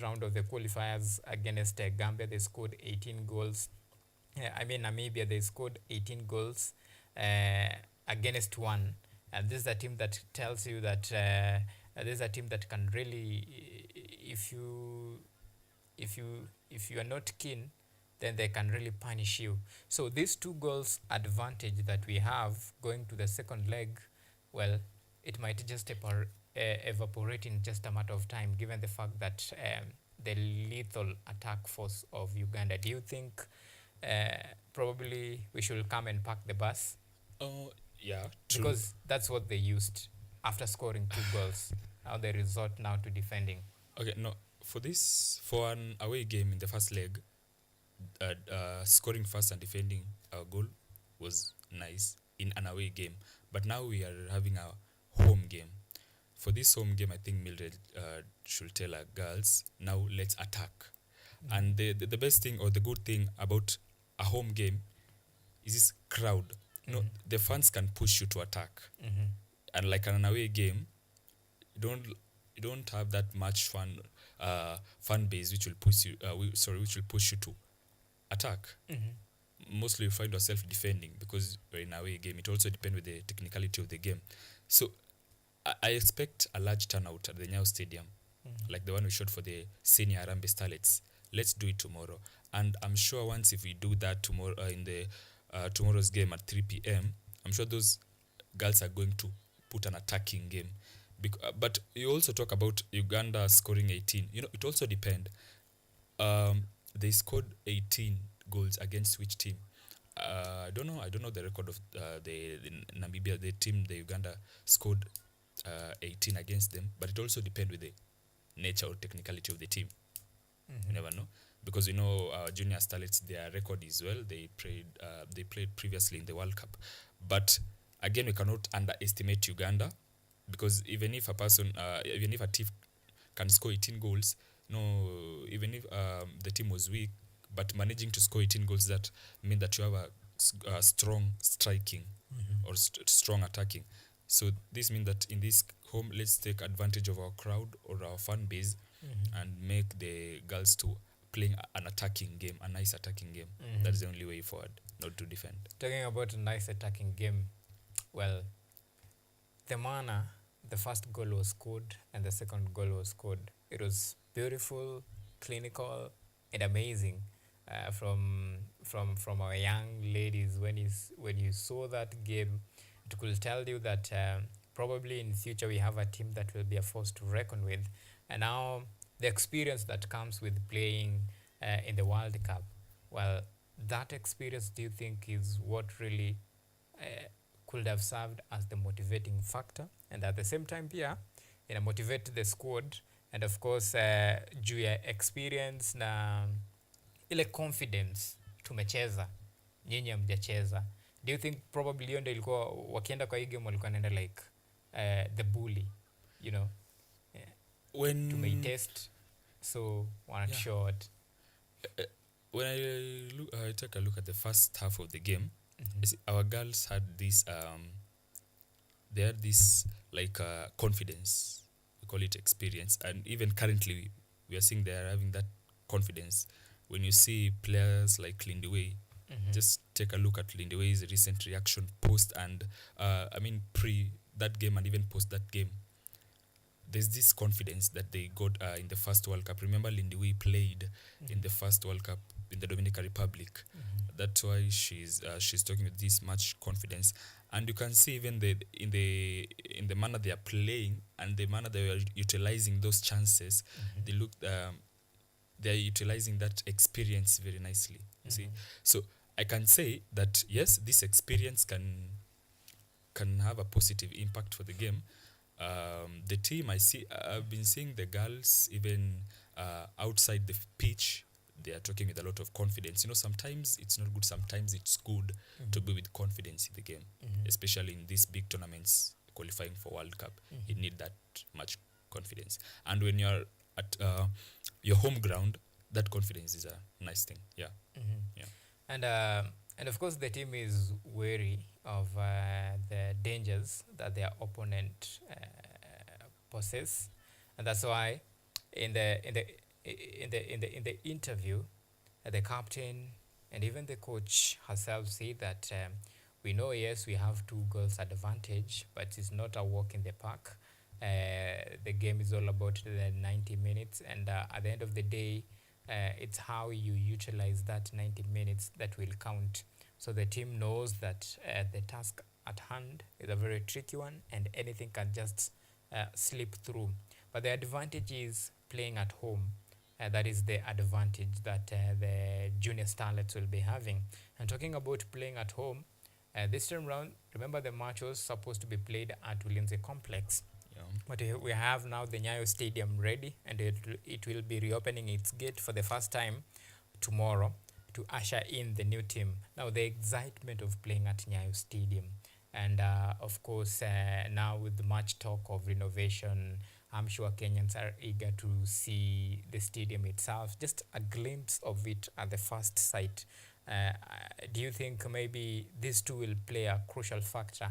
round of the qualifiers against Gambia, they scored 18 goals. I mean Namibia, they scored 18 goals against one. And this is a team that tells you that this is a team that can really, if you are not keen, then they can really punish you. So these 2 goals advantage that we have going to the second leg, well, it might just evaporate in just a matter of time, given the fact that the lethal attack force of Uganda. Do you think probably we should come and park the bus? Yeah, true. Because that's what they used after scoring 2 goals. Now they resort now to defending. Okay, no, for an away game in the first leg, scoring first and defending our goal was nice in an away game. But now we are having a home game. For this home game, I think Mildred should tell our girls, now let's attack. And the best thing or the good thing about a home game is this crowd. No, the fans can push you to attack. Mm-hmm. And like an away game, you don't have that much fan base which will push you which will push you to attack. Mostly you find yourself defending because we're in a away game. It also depends with the technicality of the game. So I expect a large turnout at the Nyayo Stadium, like the one we showed for the senior Harambee Starlets. Let's do it tomorrow. And I'm sure once if we do that tomorrow in the tomorrow's game at 3 p.m., I'm sure those girls are going to put an attacking game. But you also talk about Uganda scoring 18. You know, it also depends. They scored 18 goals against which team? I don't know the record of the Namibia, the team, the Uganda scored 18 against them. But it also depends with the nature or technicality of the team. You never know. Because junior starlets, their record is well. They played previously in the World Cup. But again, we cannot underestimate Uganda, because even if a team can score 18 goals, even if the team was weak, but managing to score 18 goals, that mean that you have a strong striking or strong attacking. So this means that in this home, let's take advantage of our crowd or our fan base and make the girls to playing an attacking game, a nice attacking game. That's the only way forward, not to defend. Talking about a nice attacking game, well, the manner the first goal was scored and the second goal was scored, it was beautiful, clinical, and amazing from our young ladies. When you saw that game, it could tell you that probably in future we have a team that will be a force to reckon with. And now the experience that comes with playing in the World Cup, well, that experience, do you think is what really could have served as the motivating factor? And at the same time, motivate the squad, and of course juu ya experience na ile confidence, tumecheza nyinyi hamjacheza. Do you think probably hiyo ndio ilikuwa wakienda kwa hii game walikuwa naenda like the bully, when tumeitest, so wanna show it. When I take a look at the first half of the game, our girls had this they had this like confidence, we call it experience, and even currently we are seeing they are having that confidence. When you see players like Lindiwe, just take a look at Lindiwe's recent reaction post and pre that game and even post that game. There's this confidence that they got in the first World Cup. Remember, Lindiwe played in the first World Cup in the Dominican Republic. That's why she's talking with this much confidence, and you can see even in the manner they are playing and the manner they are utilizing those chances. They are utilizing that experience very nicely. You see, so I can say that yes, this experience can have a positive impact for the game. The team I've been seeing the girls even outside the pitch. They are talking with a lot of confidence. Sometimes it's not good, sometimes it's good to be with confidence in the game, especially in these big tournaments qualifying for World Cup. You need that much confidence. And when you're at your home ground, that confidence is a nice thing. Yeah. And of course the team is wary of the dangers that their opponent possess, and that's why in the interview, the captain and even the coach herself said that we know, yes, we have 2 goals advantage, but it's not a walk in the park. The game is all about the 90 minutes, and at the end of the day, it's how you utilize that 90 minutes that will count. So the team knows that the task at hand is a very tricky one, and anything can just slip through. But the advantage is playing at home. That is the advantage that the junior starlets will be having. And talking about playing at home, this time round, remember the match was supposed to be played at Ulinzi Complex. But we have now the Nyayo Stadium ready, and it will be reopening its gate for the first time tomorrow to usher in the new team. Now the excitement of playing at Nyayo Stadium, and of course now with much talk of renovation, I'm sure Kenyans are eager to see the stadium itself, just a glimpse of it at the first sight. Do you think maybe these two will play a crucial factor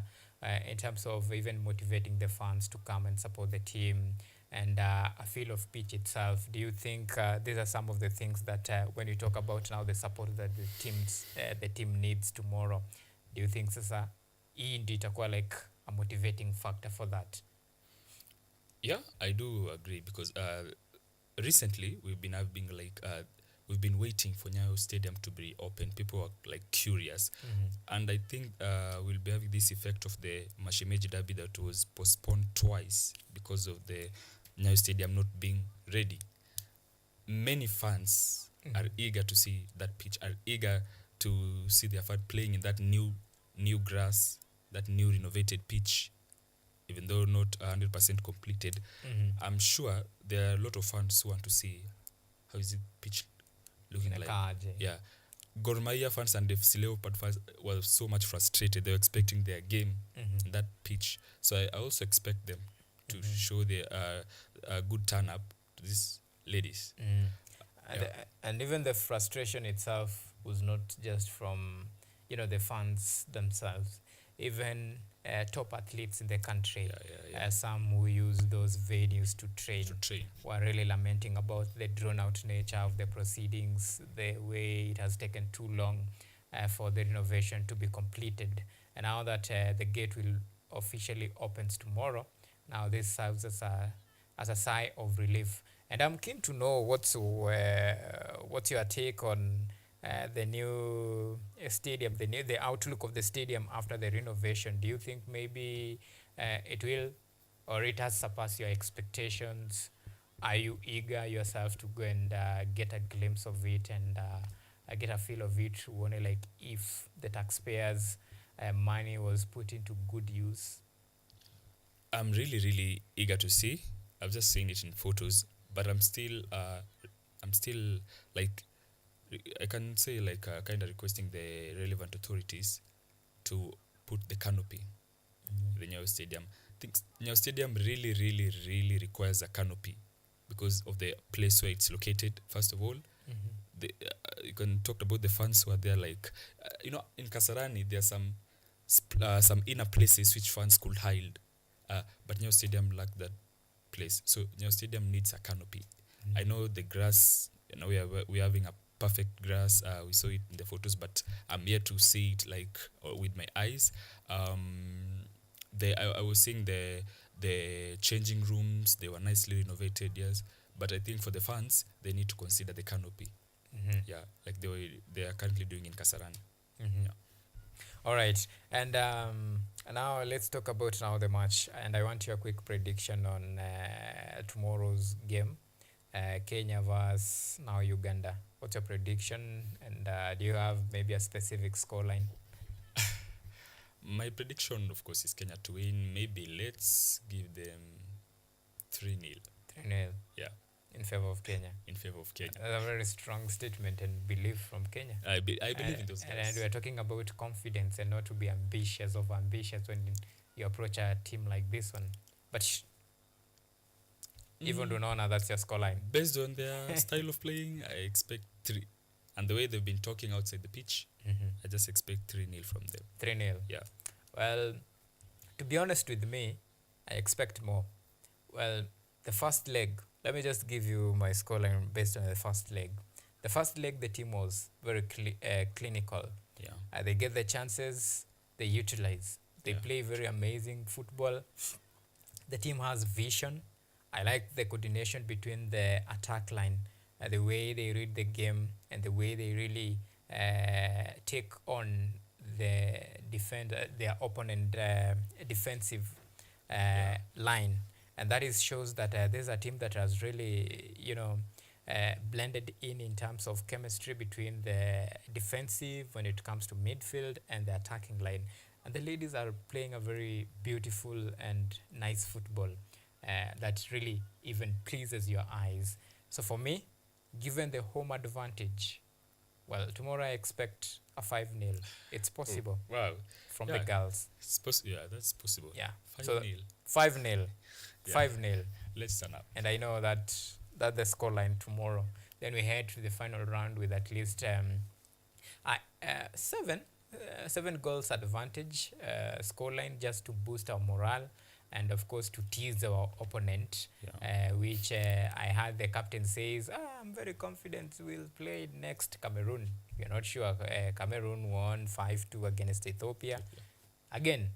in terms of even motivating the fans to come and support the team and a feel of pitch itself? Do you think these are some of the things that when you talk about now the support that the team needs tomorrow, do you think sasa hii ndio itakuwa like a motivating factor for that? Yeah, I do agree because recently we've been waiting for Nyayo Stadium to be open. People are like curious, and I think we'll be having this effect of the Mashemeji Derby that was postponed twice because of the Nyayo Stadium not being ready. Many fans are eager to see that pitch, are eager to see their fan playing in that new grass, that new renovated pitch. Even though not 100% completed, I'm sure there are a lot of fans who want to see how is it pitch looking like. Yeah, Gor Mahia fans and FC Leopard fans were so much frustrated. They were expecting their game in that pitch. So I also expect them to show their good turn up to these ladies. And even the frustration itself was not just from the fans themselves. Even top athletes in the country, some who use those venues to train, were really lamenting about the drawn-out nature of the proceedings, the way it has taken too long for the renovation to be completed. And now that the gate will officially opens tomorrow, now this serves as a sigh of relief. And I'm keen to know what's your take on the new stadium, the outlook of the stadium after the renovation. Do you think maybe it will, or it has surpassed your expectations? Are you eager yourself to go and get a glimpse of it and get a feel of it, wonder like if the taxpayers' money was put into good use? I'm really, really eager to see. I've just seen it in photos, but I'm still like, I can say like kind of requesting the relevant authorities to put the canopy in the Nyayo Stadium. I think Nyayo Stadium really, really, really requires a canopy because of the place where it's located. First of all, you can talk about the fans who are there. Like in Kasarani, there are some inner places which fans could hide, but Nyayo Stadium lacked that place. So Nyayo Stadium needs a canopy. I know the grass. We're having a perfect grass. We saw it in the photos, but I'm yet to see it like with my eyes. I was seeing the changing rooms. They were nicely renovated, yes. But I think for the fans, they need to consider the canopy. Yeah, like they are currently doing in Kasarani. Yeah. All right, and now let's talk about now the match. And I want your quick prediction on tomorrow's game. Kenya versus now Uganda. What's your prediction? And do you have maybe a specific scoreline? My prediction, of course, is Kenya to win. Maybe let's give them 3-0. 3-0? Yeah. In favor of Kenya? In favor of Kenya. That's a very strong statement and belief from Kenya. I believe in those guys. And we're talking about confidence and not to be ambitious when you approach a team like this one. But even though Nona, that's your scoreline. Based on their style of playing, I expect 3. And the way they've been talking outside the pitch, I just expect 3-0 from them. 3-0? Yeah. Well, to be honest with me, I expect more. Well, the first leg, let me just give you my scoreline based on the first leg. The first leg, the team was very clinical. Yeah. They get the chances, they utilize. They play very amazing football. The team has vision. I like the coordination between the attack line, the way they read the game and the way they really take on their opponent defensive line. And that shows that there's a team that has really, blended in terms of chemistry between the defensive when it comes to midfield and the attacking line. And the ladies are playing a very beautiful and nice football that really even pleases your eyes. So for me, given the home advantage, well, tomorrow I expect a 5-0. It's possible. Oh, wow. From the girls. Yeah, that's possible. Yeah. 5-0. So 5-0. Yeah. 5-0. Let's turn up. And I know that the scoreline tomorrow. Then we head to the final round with at least Seven goals advantage scoreline, just to boost our morale and of course to tease our opponent, which I heard the captain says, I'm very confident we'll play next Cameroon. You're not sure. Cameroon won 5-2 against Ethiopia. Again,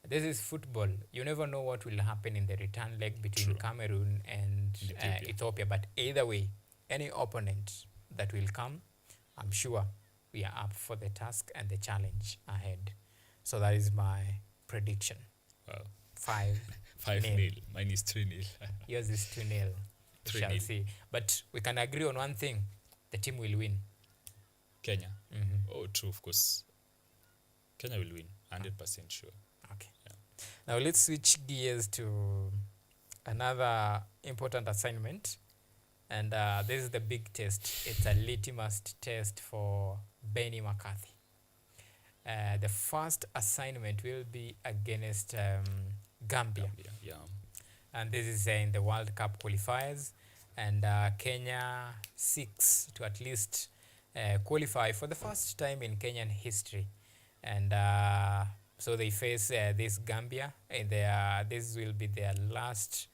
this is football. You never know what will happen in the return leg between Cameroon and Ethiopia. But either way, any opponent that will come, I'm sure we are up for the task and the challenge ahead. So that is my prediction. Wow. 5-0. Mine is 3-0. Yours is 2-0. We shall see. But we can agree on one thing. The team will win. Kenya? Oh, true, of course. Kenya will win. 100% sure. Okay. Yeah. Now let's switch gears to another important assignment. And this is the big test. It's a litmus test for Benny McCarthy. The first assignment will be against Gambia. And this is in the World Cup qualifiers. And Kenya seeks to at least qualify for the first time in Kenyan history. And so they face this Gambia. And this will be their last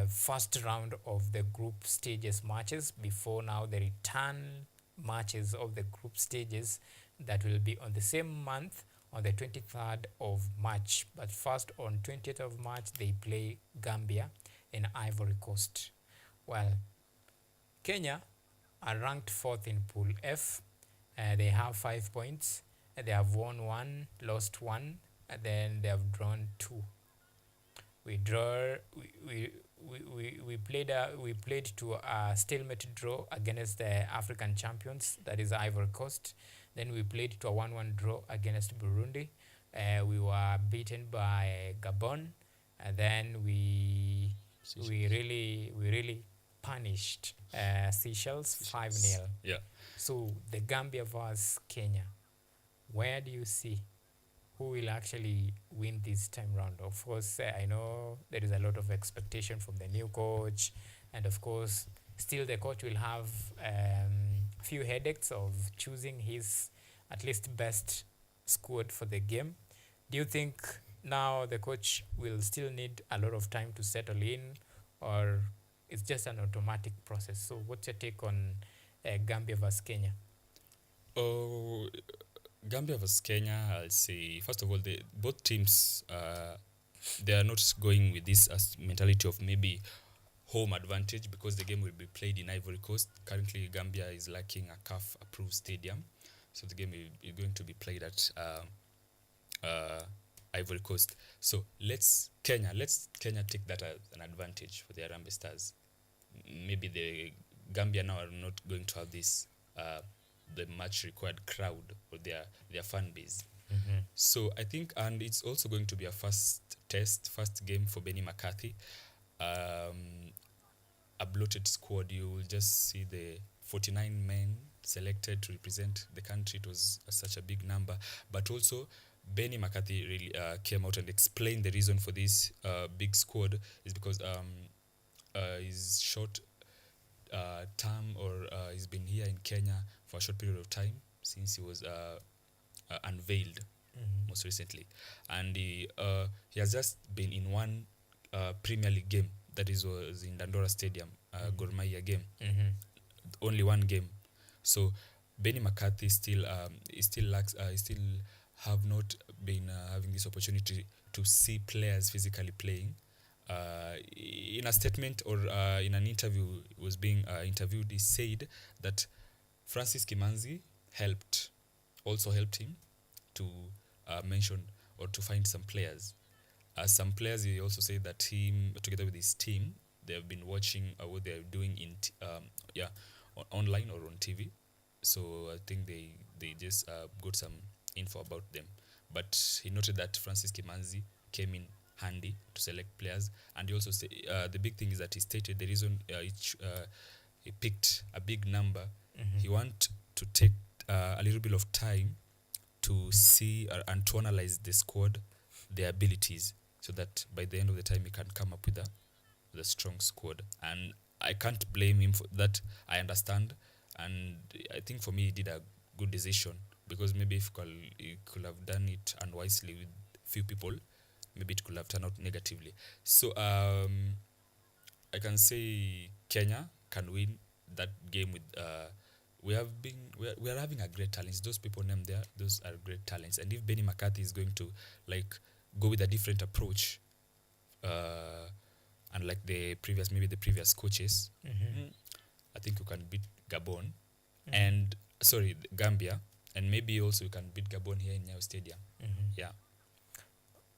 first round of the group stages matches before now the return matches of the group stages that will be on the same month on the 23rd of March. But first on 20th of March they play Gambia in Ivory Coast. Well, Kenya are ranked 4th in Pool F. They have 5 points. They have won 1, lost 1, and then they have drawn 2. We played to a stalemate draw against the African champions, that is Ivory Coast. Then we played to a 1-1 draw against Burundi. We were beaten by Gabon, and then we really punished Seychelles 5-0. Yeah. So the Gambia versus Kenya, where do you see who will actually win this time round? Of course, I know there is a lot of expectation from the new coach, and of course, still the coach will have few headaches of choosing his at least best squad for the game. Do you think now the coach will still need a lot of time to settle in, or it's just an automatic process? So what's your take on Gambia versus Kenya? Oh, Gambia versus Kenya, I'll say, first of all, both teams, they are not going with this as mentality of maybe home advantage because the game will be played in Ivory Coast. Currently, Gambia is lacking a CAF-approved stadium, so the game is going to be played at Ivory Coast. So let's Kenya take that as an advantage for the Harambee Stars. Maybe the Gambia now are not going to have this the much required crowd or their fan base. So I think, and it's also going to be a first game for Benny McCarthy. A bloated squad. You will just see the 49 men selected to represent the country. It was such a big number, but also Benny McCarthy really came out and explained the reason for this big squad is because his short term, or he's been here in Kenya for a short period of time since he was unveiled most recently, and he has just been in one Premier League game, that was in Dandora Stadium, Gor Mahia game, only one game. So Benny McCarthy still lacks, he still have not been having this opportunity to see players physically playing. In a statement or in an interview, was being interviewed, he said that Francis Kimanzi also helped him to mention or to find some players. Some players, he also said that him, together with his team, they have been watching what they're doing in online or on TV. So I think they just got some info about them. But he noted that Francis Kimanzi came in handy to select players, and he also say, the big thing is that he stated the reason he picked a big number. He want to take a little bit of time to see and to analyze the squad, their abilities, so that by the end of the time he can come up with a strong squad. And I can't blame him for that. I understand, and I think for me he did a good decision because maybe if he could have done it unwisely with few people, maybe it could have turned out negatively. So I can say Kenya can win that game with we are having a great talents. Those people named there, those are great talents. And if Benny McCarthy is going to like go with a different approach, unlike the previous coaches, I think you can beat Gabon and Gambia, and maybe also you can beat Gabon here in Nyayo Stadium. Yeah.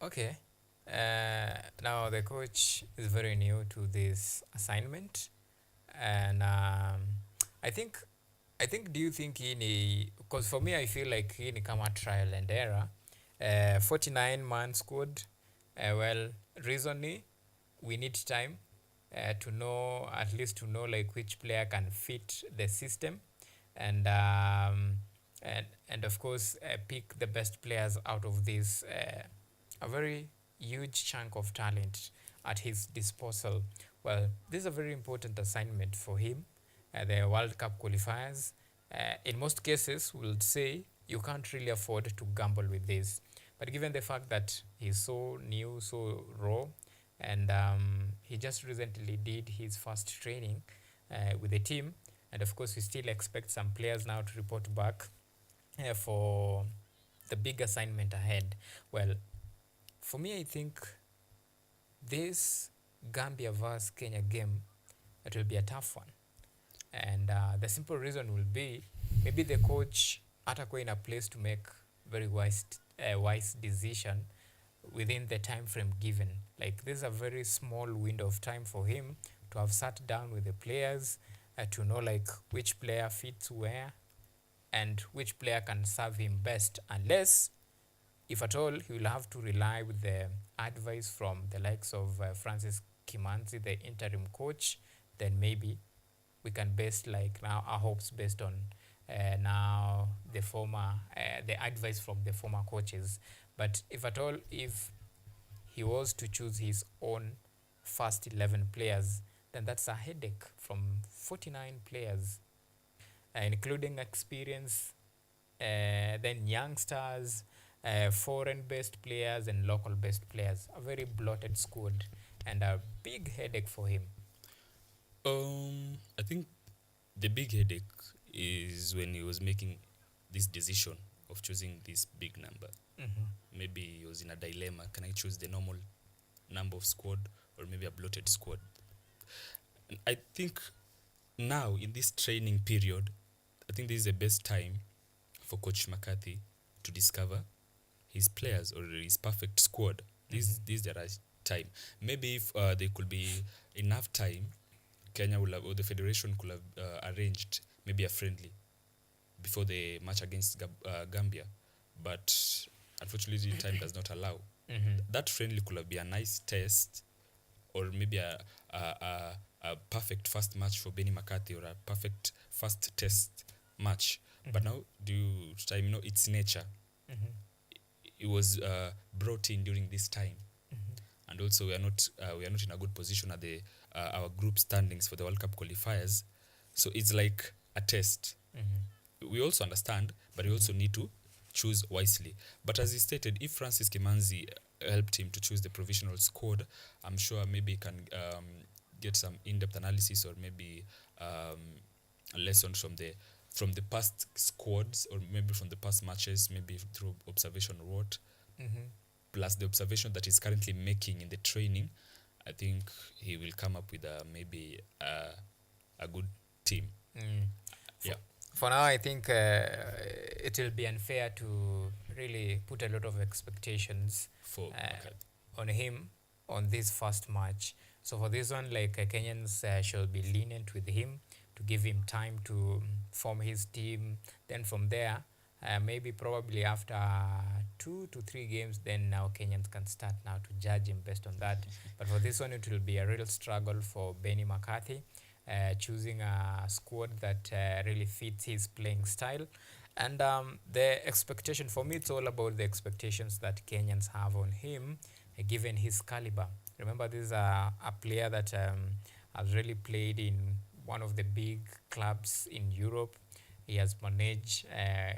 Okay. Now the coach is very new to this assignment, and I think do you think because for me I feel like hii ni kama trial and error. 49-man squad. Well, reasonably we need time to know, at least to know like which player can fit the system, and of course pick the best players out of this a very huge chunk of talent at his disposal. Well, this is a very important assignment for him. The World Cup qualifiers. In most cases, we'll say you can't really afford to gamble with this. But given the fact that he's so new, so raw, and he just recently did his first training with the team, and of course we still expect some players now to report back for the big assignment ahead. Well, for me, I think this Gambia vs Kenya game, it will be a tough one. And the simple reason will be maybe the coach atakuwa in a place to make very wise decision within the time frame given. Like, this is a very small window of time for him to have sat down with the players to know like which player fits where and which player can serve him best, unless, if at all, he will have to rely with the advice from the likes of Francis Kimanzi, the interim coach. Then maybe we can base like now our hopes based on now the advice from the former coaches. But if at all, if he was to choose his own first 11 players, then that's a headache from 49 players, including experience, then youngsters, foreign-based players and local-based players. A very bloated squad and a big headache for him. I think the big headache is when he was making this decision of choosing this big number. Maybe he was in a dilemma. Can I choose the normal number of squad or maybe a bloated squad? I think now in this training period, I think this is the best time for Coach McCarthy to discover his players or his perfect squad. This is the right time. Maybe if there could be enough time, Kenya will have, or the federation could have arranged maybe a friendly before the match against Gambia, but unfortunately time does not allow. That friendly could have been a nice test, or maybe a perfect first match for Benny McCarthy, or a perfect first test match. But now, due to time, it's nature. It was brought in during this time, and also we are not in a good position at the our group standings for the World Cup qualifiers. So it's like a test. We also understand, but we also need to choose wisely. But as he stated, if Francis Kimanzi helped him to choose the provisional squad, I'm sure maybe he can get some in-depth analysis, or maybe lessons from the past squads, or maybe from the past matches, maybe through observation or what, plus the observation that he's currently making in the training. I think he will come up with maybe a good team. For now, I think it will be unfair to really put a lot of expectations on him on this first match. So for this one, like Kenyans shall be lenient with him to give him time to form his team. Then from there, maybe probably after 2 to 3 games, then now Kenyans can start now to judge him based on that. But for this one, it will be a real struggle for Benny McCarthy, choosing a squad that really fits his playing style. And the expectation, for me, it's all about the expectations that Kenyans have on him, given his caliber. Remember, this is a player that has really played in one of the big clubs in Europe. He has managed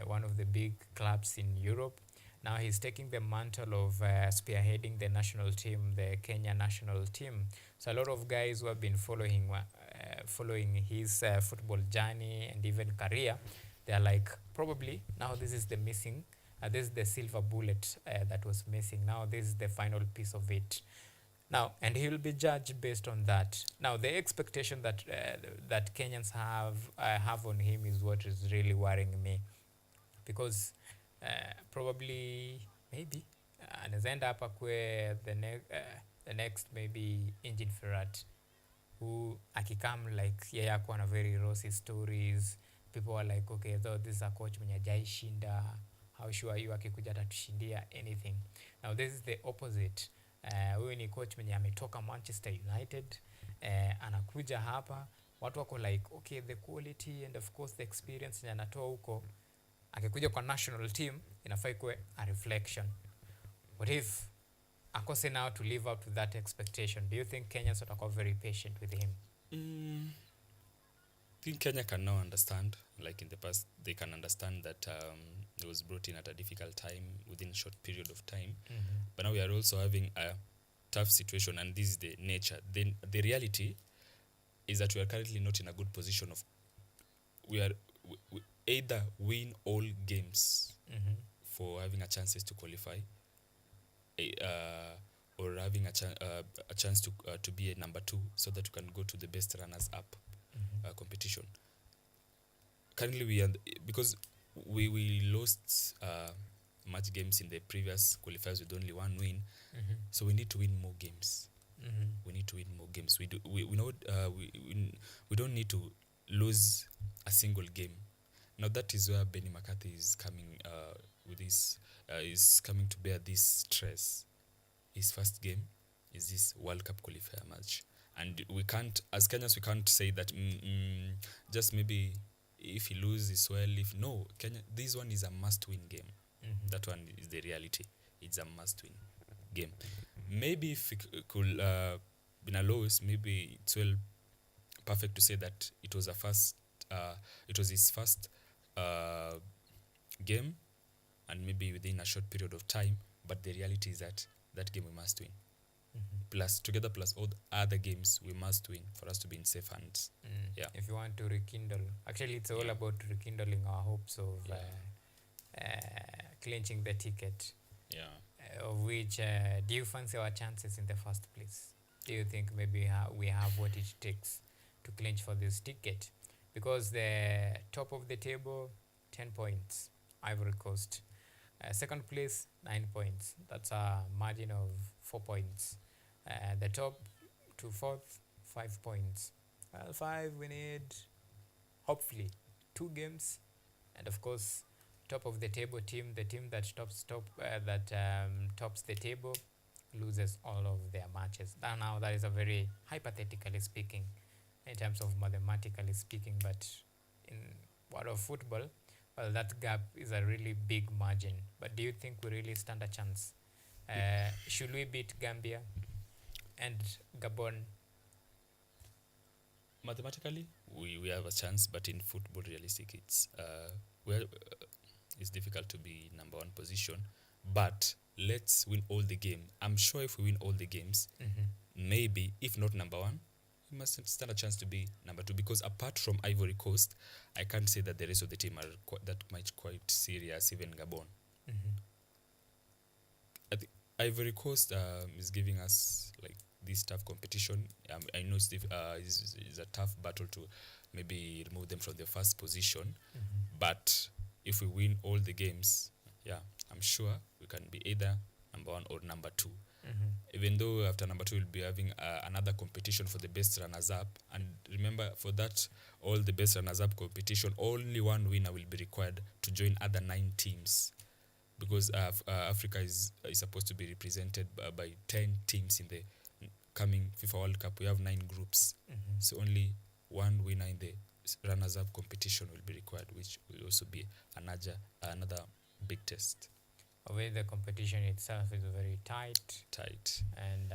one of the big clubs in Europe. Now he's taking the mantle of spearheading the national team, the Kenya national team. So a lot of guys who have been following his football journey and even career, they are like, probably now this is the missing, this is the silver bullet that was missing. Now this is the final piece of it. Now, and he will be judged based on that. Now, the expectation that that Kenyans have on him is what is really worrying me, because probably maybe anaweza enda hapa kwe the next maybe engine Ferrat, who akikam like yeye ako na very rosy stories. People are like, okay, though this is a coach mwenye hajaishinda, how sure are you akikuja atatushindia anything? Now this is the opposite. Huyu ni coach mwenye ametoka Manchester United, anakuja hapa, watu wako like, okay, the quality and of course the experience yenye anatoa huko, akikuja kwa national team inafaa ikuwe a reflection. What if akose now to live up to that expectation? Do you think Kenyans watakuwa very patient with him? I think Kenya can now understand, like in the past, they can understand that it was brought in at a difficult time, within a short period of time. But now we are also having a tough situation, and this is the nature. Then the reality is that we are currently not in a good position of, we either win all games for having a chances to qualify, or having a chance to be a number 2, so that we can go to the best runners up competition. Currently we are, because we lost much games in the previous qualifiers with only 1 win, so we need to win more games. We need to win more games. We don't need to lose a single game. Now that is where Benny McCarthy is coming with this, is coming to bear this stress. His first game is this World Cup qualifier match, and we can't, as Kenyans, we can't say that just maybe if he loses, well, if no, Kenya, this one is a must-win game. That one is the reality. It's a must-win game. Maybe if it could been a loss, maybe it's well perfect to say that it was his first game, and maybe within a short period of time. But the reality is that that game we must win. Plus all the other games we must win for us to be in safe hands. Yeah. If you want to rekindle, actually it's all about rekindling our hopes of clinching the ticket. Of which, do you fancy our chances in the first place? Do you think maybe we have what it takes to clinch for this ticket? Because the top of the table, 10 points, Ivory Coast. Second place, 9 points. That's a margin of 4 points. The top to fourth, 5 points. Well, 5, we need hopefully 2 games. And of course, top of the table team, the team that tops the table, loses all of their matches. Now that is a very hypothetically speaking, in terms of mathematically speaking, but in world of football, well, that gap is a really big margin. But do you think we really stand a chance? Should we beat Gambia and Gabon? Mathematically, we have a chance, but in football, realistic, it's it's difficult to be number 1 position. But let's win all the game. I'm sure if we win all the games, maybe if not number 1, we must stand a chance to be number 2. Because apart from Ivory Coast, I can't say that the rest of the team are that much quite serious. Even Gabon. I think Ivory Coast is giving us like this tough competition. I know it's a tough battle to maybe remove them from the first position, but if we win all the games, I'm sure we can be either number 1 or number 2. Even though after number 2 we'll be having another competition for the best runners-up, and remember, for that, all the best runners-up competition, only 1 winner will be required to join other 9 teams, because Africa is supposed to be represented by 10 teams in the coming FIFA World Cup. We have 9 groups, so only 1 winner in the runners-up competition will be required, which will also be another big test. Where the competition itself is very tight, and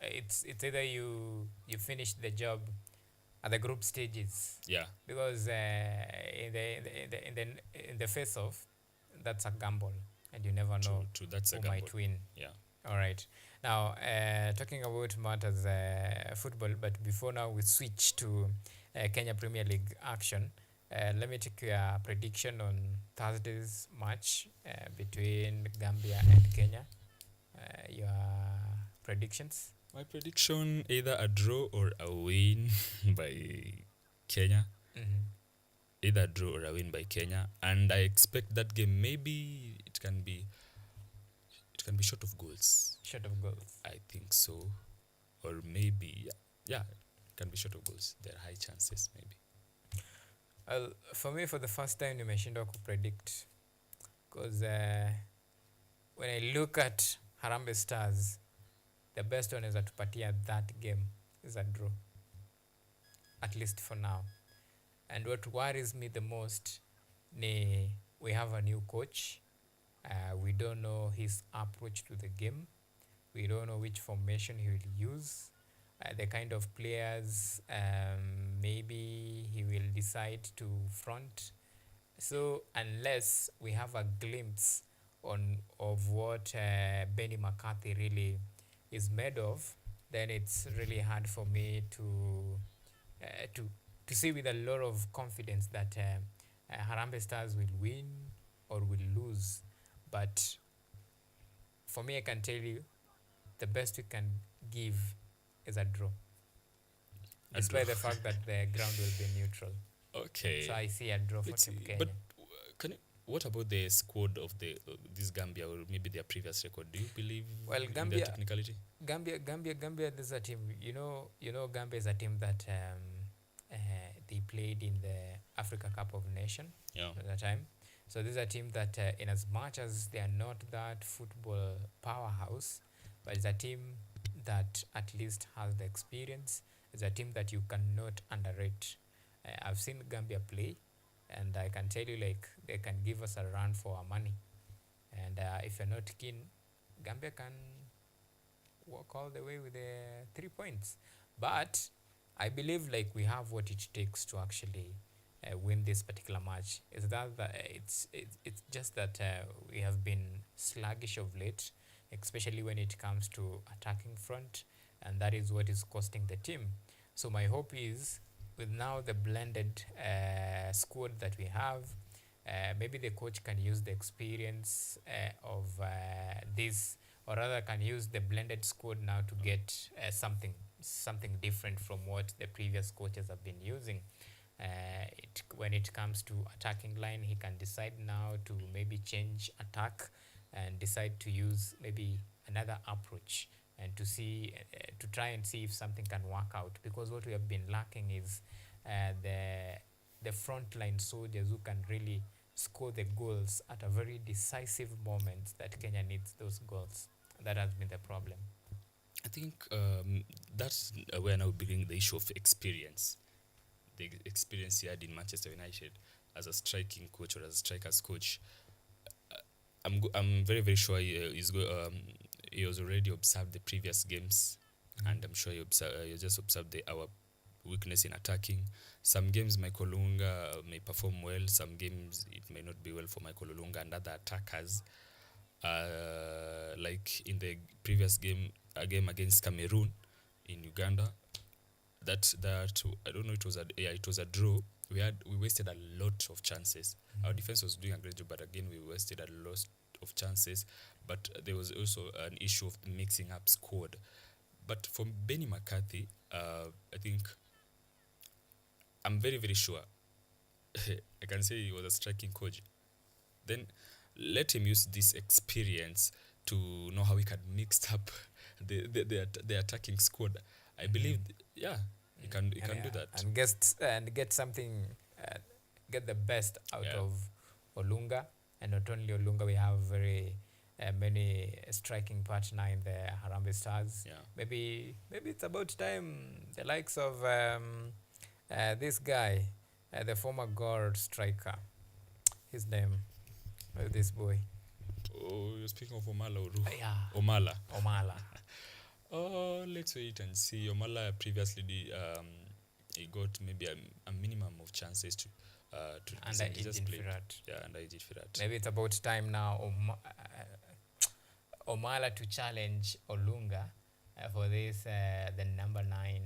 it's either you finish the job at the group stages. Yeah. Because in the face off, that's a gamble, and you never know True, that's a who gamble. might win. Yeah. All right. Now, talking about matters football, but before now we switch to Kenya Premier League action. Let me take your prediction on Thursday's match between Gambia and Kenya. Your predictions? My prediction, either a draw or a win by Kenya. Mm-hmm. Either a draw or a win by Kenya. And I expect that game, maybe it can be short of goals. Short of goals. I think so. Or maybe, yeah, it can be short of goals. There are high chances, maybe. Well, for me, for the first time, nimeshindwa kupredict. Because when I look at Harambee Stars, the best one is atupatia that game is a draw. At least for now. And what worries me the most, we have a new coach. We don't know his approach to the game. We don't know which formation he will use. The kind of players maybe he will decide to front. So unless we have a glimpse of what Benny McCarthy really is made of, then it's really hard for me to see with a lot of confidence that Harambee Stars will win or will lose. But for me, I can tell you, the best we can give is a draw. Despite the fact that the ground will be neutral. Okay. So I see a draw for Team Kenya. But what about the squad of this Gambia, or maybe their previous record? Do you believe in Gambia, their technicality? Gambia, this is a team. You know, Gambia is a team that they played in the Africa Cup of Nations at the time. So this is a team that, in as much as they are not that football powerhouse, but it's a team that at least has the experience. It's a team that you cannot underrate. I've seen Gambia play, and I can tell you, like, they can give us a run for our money. And if you're not keen, Gambia can walk all the way with the 3 points. But I believe, like, we have what it takes to actually win this particular match. It's just that we have been sluggish of late, especially when it comes to attacking front, and that is what is costing the team. So my hope is, with now the blended squad that we have, maybe the coach can use the experience of this, or rather can use the blended squad now to get something different from what the previous coaches have been using. When it comes to attacking line, he can decide now to maybe change attack and decide to use maybe another approach, and to try and see if something can work out. Because what we have been lacking is the frontline soldiers who can really score the goals at a very decisive moment that Kenya needs those goals. That has been the problem. I think that's where now we bring the issue of experience. The experience he had in Manchester United as a striking coach, or as a strikers coach. I'm very, very sure he has already observed the previous games, and I'm sure he just observed our weakness in attacking. Some games Michael Olunga may perform well, some games it may not be well for Michael Olunga and other attackers. Like in the previous game, a game against Cameroon in Uganda, that I don't know, it was a draw. We wasted a lot of chances. Our defense was doing a great job, but again we wasted a lot of chances. But there was also an issue of mixing up squad. But for Benny McCarthy, I think I'm very, very sure I can say he was a striking coach. Then let him use this experience to know how he can mix up the attacking squad. I believe, he can do that. And get something, get the best out of Olunga. And not only Olunga, we have very many striking partner in the Harambee Stars. Yeah. Maybe it's about time the likes of this guy, the former Gor striker. His name, this boy. Oh, you're speaking of Omala or Yeah. Omala. Oh, let's wait and see. Omala previously he got maybe a minimum of chances to Under represent. He just Ejin played. Firat. Yeah, under Ejin Firat. Maybe it's about time now Omala to challenge Olunga for this the number 9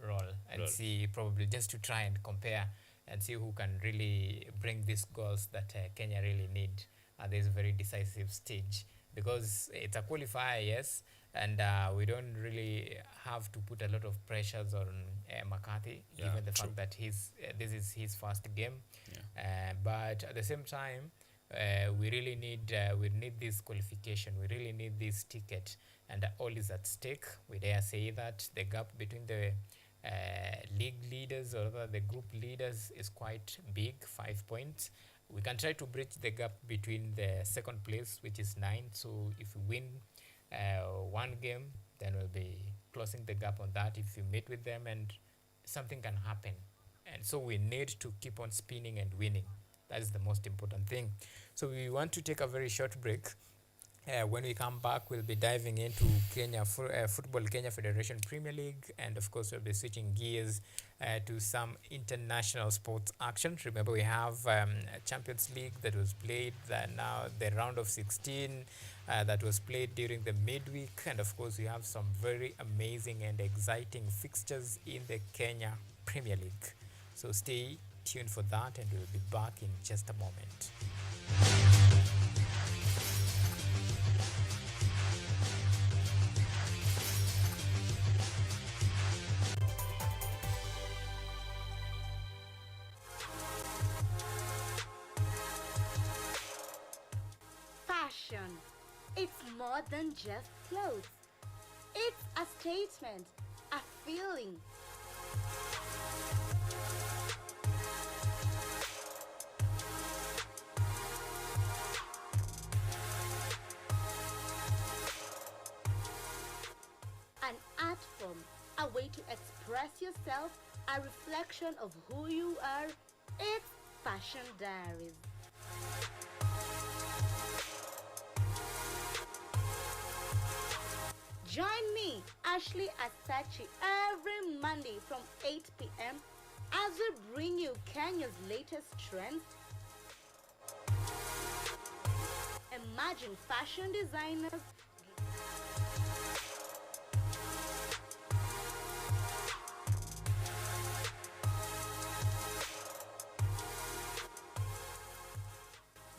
role and see, probably just to try and compare and see who can really bring these goals that Kenya really need at this very decisive stage, because it's a qualifier, yes, and we don't really have to put a lot of pressures on McCarthy, given the fact that this is his first game. But at the same time, we really need this qualification. We really need this ticket, and all is at stake. We dare say that the gap between the league leaders, or rather the group leaders, is quite big, 5 points. We can try to bridge the gap between the second place, which is 9. So if we win one game, then we'll be closing the gap on that. If you meet with them, and something can happen, and so we need to keep on spinning and winning. That is the most important thing. So we want to take a very short break. When we come back, we'll be diving into Football Kenya Federation Premier League, and of course we'll be switching gears to some international sports action. Remember, we have a Champions League that was played, now the round of 16 that was played during the midweek, and of course we have some very amazing and exciting fixtures in the Kenya Premier League. So stay tuned for that, and we'll be back in just a moment. Fashion. It's more than just clothes. It's a statement, a feeling. An art form, a way to express yourself, a reflection of who you are. It's Fashion Diaries. Join me, Ashley Asachi, every Monday from 8 p.m. as we bring you Kenya's latest trends. Imagine fashion designers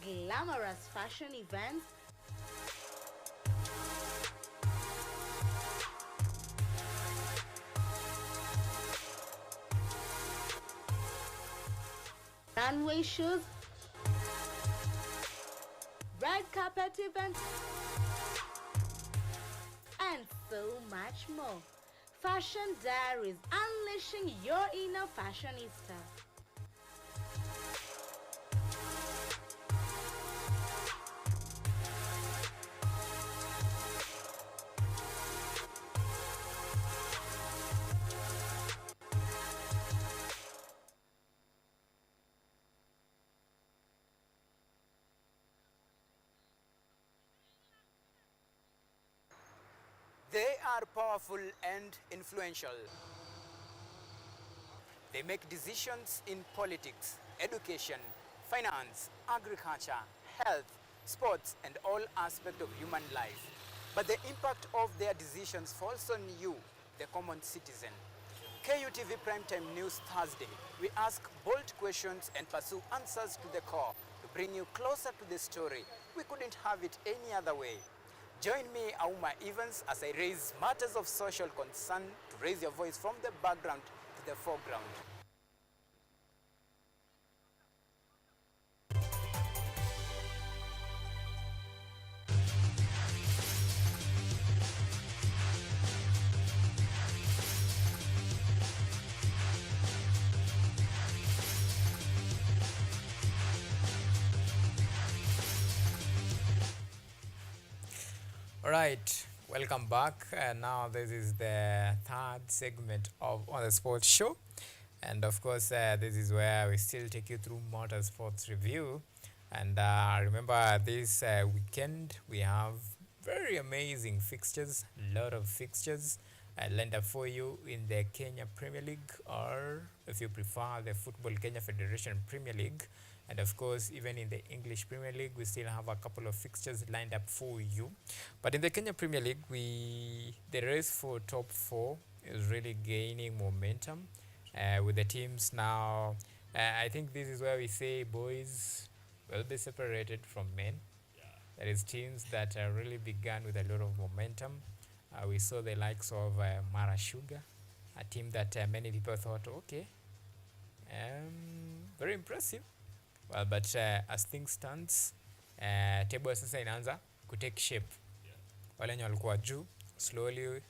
glamorous fashion events, runway shows, red carpet events, and so much more. Fashion Diaries, unleashing your inner fashionista. They are powerful and influential. They make decisions in politics, education, finance, agriculture, health, sports, and all aspects of human life. But the impact of their decisions falls on you, the common citizen. KUTV Primetime News Thursday. We ask bold questions and pursue answers to the core to bring you closer to the story. We couldn't have it any other way. Join me, Auma, as I raise matters of social concern to raise your voice from the background to the foreground. All right, welcome back. Now this is the third segment of On the Sports Show, and of course this is where we still take you through motorsports review. And remember, this weekend we have very amazing fixtures, a lot of fixtures, lined up for you in the Kenya Premier League, or if you prefer, the Football Kenya Federation Premier League. And of course, even in the English Premier League, we still have a couple of fixtures lined up for you. But in the Kenya Premier League, the race for top 4 is really gaining momentum with the teams now. I think this is where we say boys will be separated from men. There is teams that really began with a lot of momentum. We saw the likes of Mara Sugar, a team that many people thought, okay, very impressive. Well, but as things stands, table sasa inaanza kutake shape. Wale wenye walikuwa juu slowly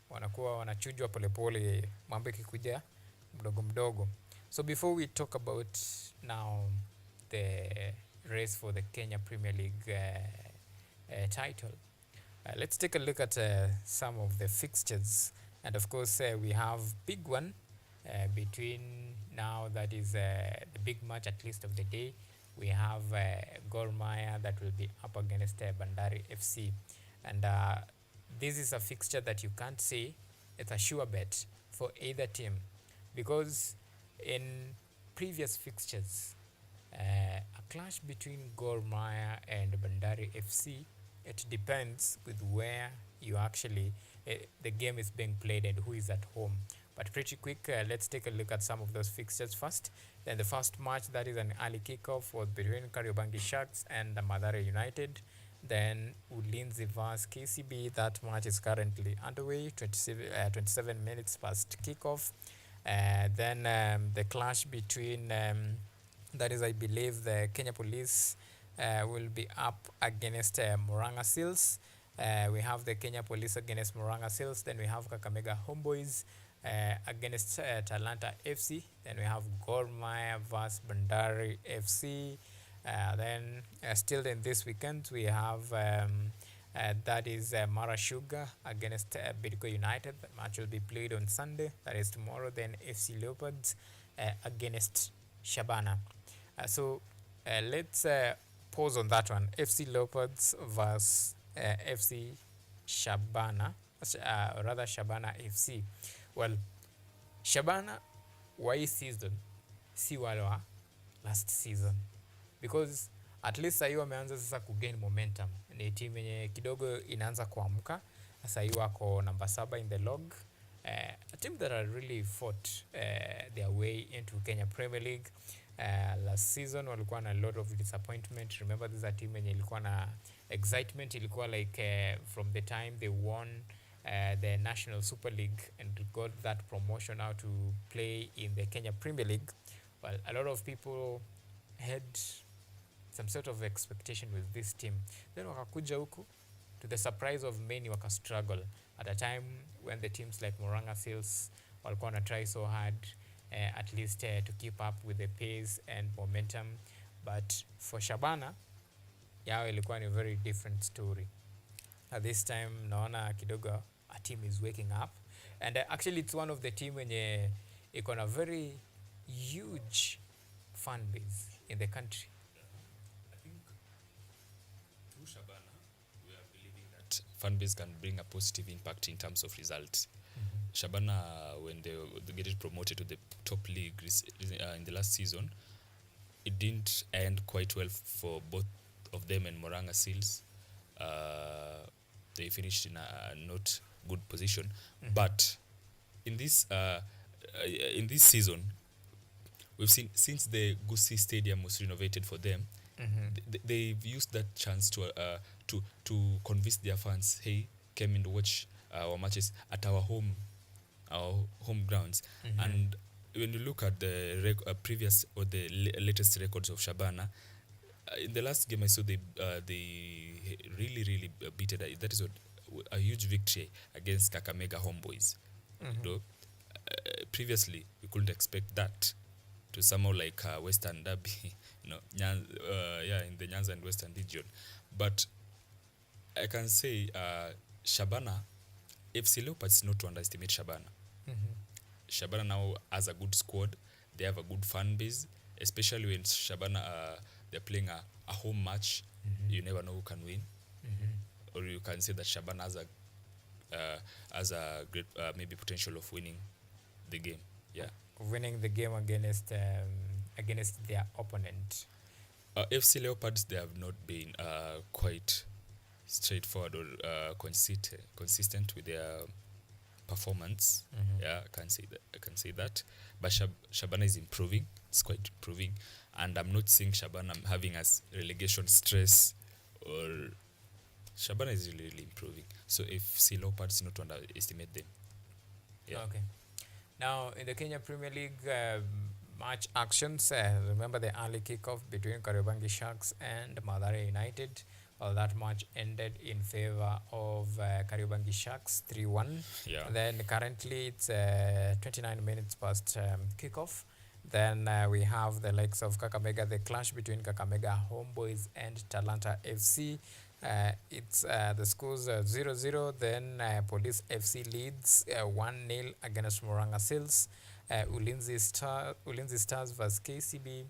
wanakuwa wanachujwa polepole, mambo ikikuja mdogo mdogo. So before we talk about now the race for the Kenya Premier League title, let's take a look at some of the fixtures. And of course, we have big one between now, that is the big match at least of the day. We have Gor Mahia that will be up against Bandari FC. And this is a fixture that you can't say it's a sure bet for either team, because in previous fixtures, a clash between Gor Mahia and Bandari FC, it depends with where you actually the game is being played and who is at home. But pretty quick, let's take a look at some of those fixtures first. Then the first match, that is an early kickoff, was between Kariobangi Sharks and Mathare United. Then Ulinzi vs KCB, that match is currently underway, 27 minutes past kickoff. Then the clash between, that is I believe the Kenya Police will be up against Murang'a Seals. We have the Kenya Police against Murang'a Seals. Then we have Kakamega Homeboys against Talanta FC. Then we have Gor Mahia vs Bandari FC. Then still in this weekend we have that is Mara Sugar against Bidco United. The match will be played on Sunday, that is tomorrow. Then FC Leopards against Shabana. So let's pause on that one. FC Leopards versus FC Shabana, rather Shabana FC. Well, Shabana wa hii season si wale wa last season, because at least sahii wameanza sasa kugain momentum. Ni team yenye kidogo inaanza kuamka. Sahii wako number 7 in the log. A team that had really fought their way into Kenya Premier League. Last season walikuwa na a lot of disappointment. Remember, this is a team yenye ilikuwa na excitement. Ilikuwa like from the time they won the National Super League and got that promotion now to play in the Kenya Premier League. Well, a lot of people had some sort of expectation with this team. Then wakakuja huku, to the surprise of many, waka struggle at a time when the teams like Murang'a Seals walikuwa na try so hard at least to keep up with the pace and momentum. But for Shabana, yao ilikuwa ni a very different story. At this time, naona kidogo a team is waking up. And actually it's one of the team wenye iko na very huge fan base in the country. I think through Shabana, we are believing that fan base can bring a positive impact in terms of results. Shabana, when they get promoted to the top league in the last season, it didn't end quite well for both of them and Murang'a Seals. They finished in a not good position. But in this season, we've seen since the Gusii Stadium was renovated for them, they've used that chance to convince their fans, hey, come and watch our matches at our home grounds. And when you look at the previous or the latest records of Shabana, in the last game I saw they really beat it. That is a huge victory against Kakamega Homeboys. Though previously we couldn't expect that to somehow like Western Derby, in the Nyanza and Western region. But I can say Shabana, FC Leopards, not to underestimate Shabana. Shabana now has a good squad. They have a good fan base, especially when Shabana they're playing a home match. You never know who can win. Or you can say that Shabana has a has a great maybe potential of winning the game. Yeah. Winning the game against their opponent. FC Leopards, they have not been quite straightforward or consistent with their performance. Yeah, I can say that. But Shabana is improving. It's quite improving, and I'm not seeing Shabana having as relegation stress, or Shabana is really improving. So FC Leopards, not to underestimate them. Yeah. Okay. Now in the Kenya Premier League match actions, remember the early kickoff between Kariobangi Sharks and Mathare United. Well, that match ended in favor of Kariobangi Sharks 3-1. Yeah. Then currently it's 29 minutes past kickoff. Then we have the likes of Kakamega, the clash between Kakamega Homeboys and Talanta FC. It's the scores 0-0. Then Police FC leads 1-0 against Moranga Seals. Ulinzi Stars vs KCB.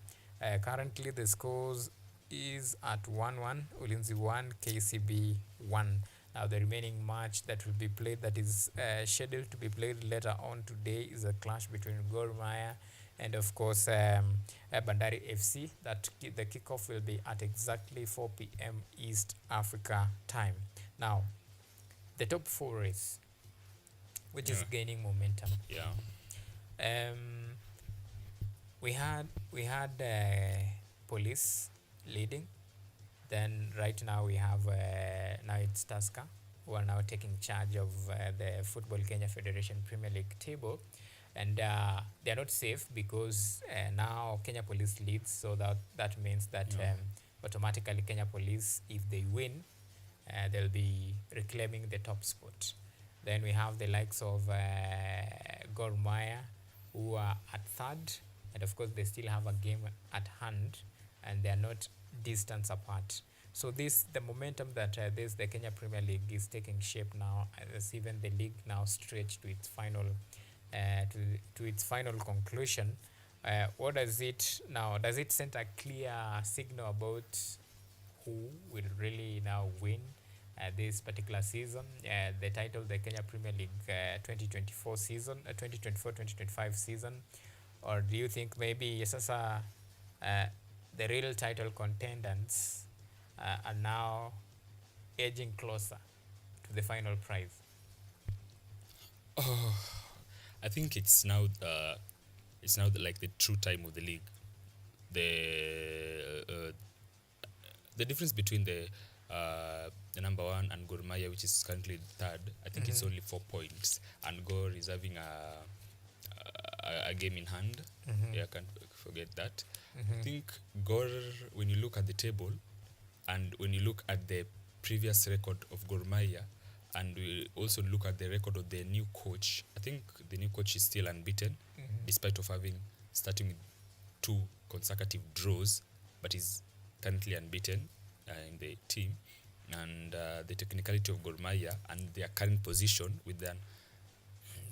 Currently the scores is at 1-1. Ulinzi 1, KCB 1. Now the remaining match that will be played, that is scheduled to be played later on today, is a clash between Gor Mahia and of course Bandari FC. That the kickoff will be at exactly 4 p.m. East Africa time. Now the top 4 race, which is gaining momentum. Yeah. We had Police leading. Then right now we have now it's Tusker who are now taking charge of the Football Kenya Federation Premier League table, and they are not safe because now Kenya Police leads, so that means that automatically Kenya Police, if they win, they'll be reclaiming the top spot. Then we have the likes of Gor Mahia who are at third, and of course they still have a game at hand and they are not distance apart. So the momentum that the Kenya Premier League is taking shape now, as even the league now stretched to its final to its final conclusion. What does it now? Does it send a clear signal about who will really now win this particular season, the title, the Kenya Premier League 2024 season, 2024-2025 season, or do you think maybe sasa the real title contenders are now edging closer to the final prize? I think it's now like the true time of the league. The difference between the number 1 and Gor Mahia, which is currently third, I think it's only 4 points, and Gor is having a game in hand. Yeah, I can't forget that. I think Gor, when you look at the table and when you look at the previous record of Gor Mahia, and we also look at the record of the new coach, I think the new coach is still unbeaten, despite of starting with 2 consecutive draws, but is currently unbeaten in the team. And the technicality of Gor Mahia and their current position with their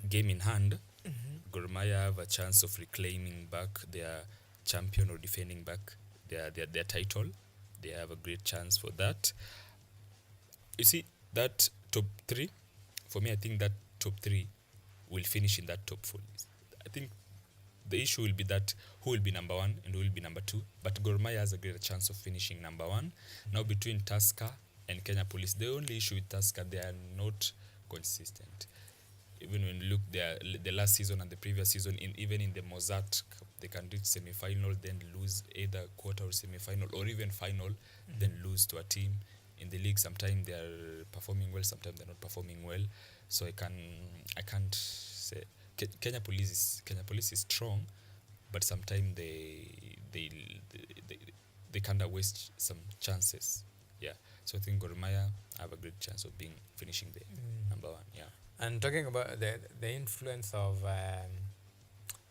game in hand, Gor Mahia have a chance of reclaiming back their champion or defending back their title. They have a great chance for that. You see, that top 3, for me, I think that top 3 will finish in that top 4. I think the issue will be that who will be number 1 and who will be number 2. But Gor Mahia has a greater chance of finishing number 1. Now between Tusker and Kenya Police, the only issue with Tusker, they are not consistent. Even when you look the last season and the previous season, even in the Mozart Cup, they can reach semi-final, then lose either quarter or semi-final, or even final, then lose to a team. In the league, sometimes they are performing well, sometimes they're not performing well. So I can't say Kenya Police is strong, but sometimes they kind of waste some chances. Yeah. So I think Gor Mahia have a great chance of finishing the number 1. Yeah. And talking about the influence of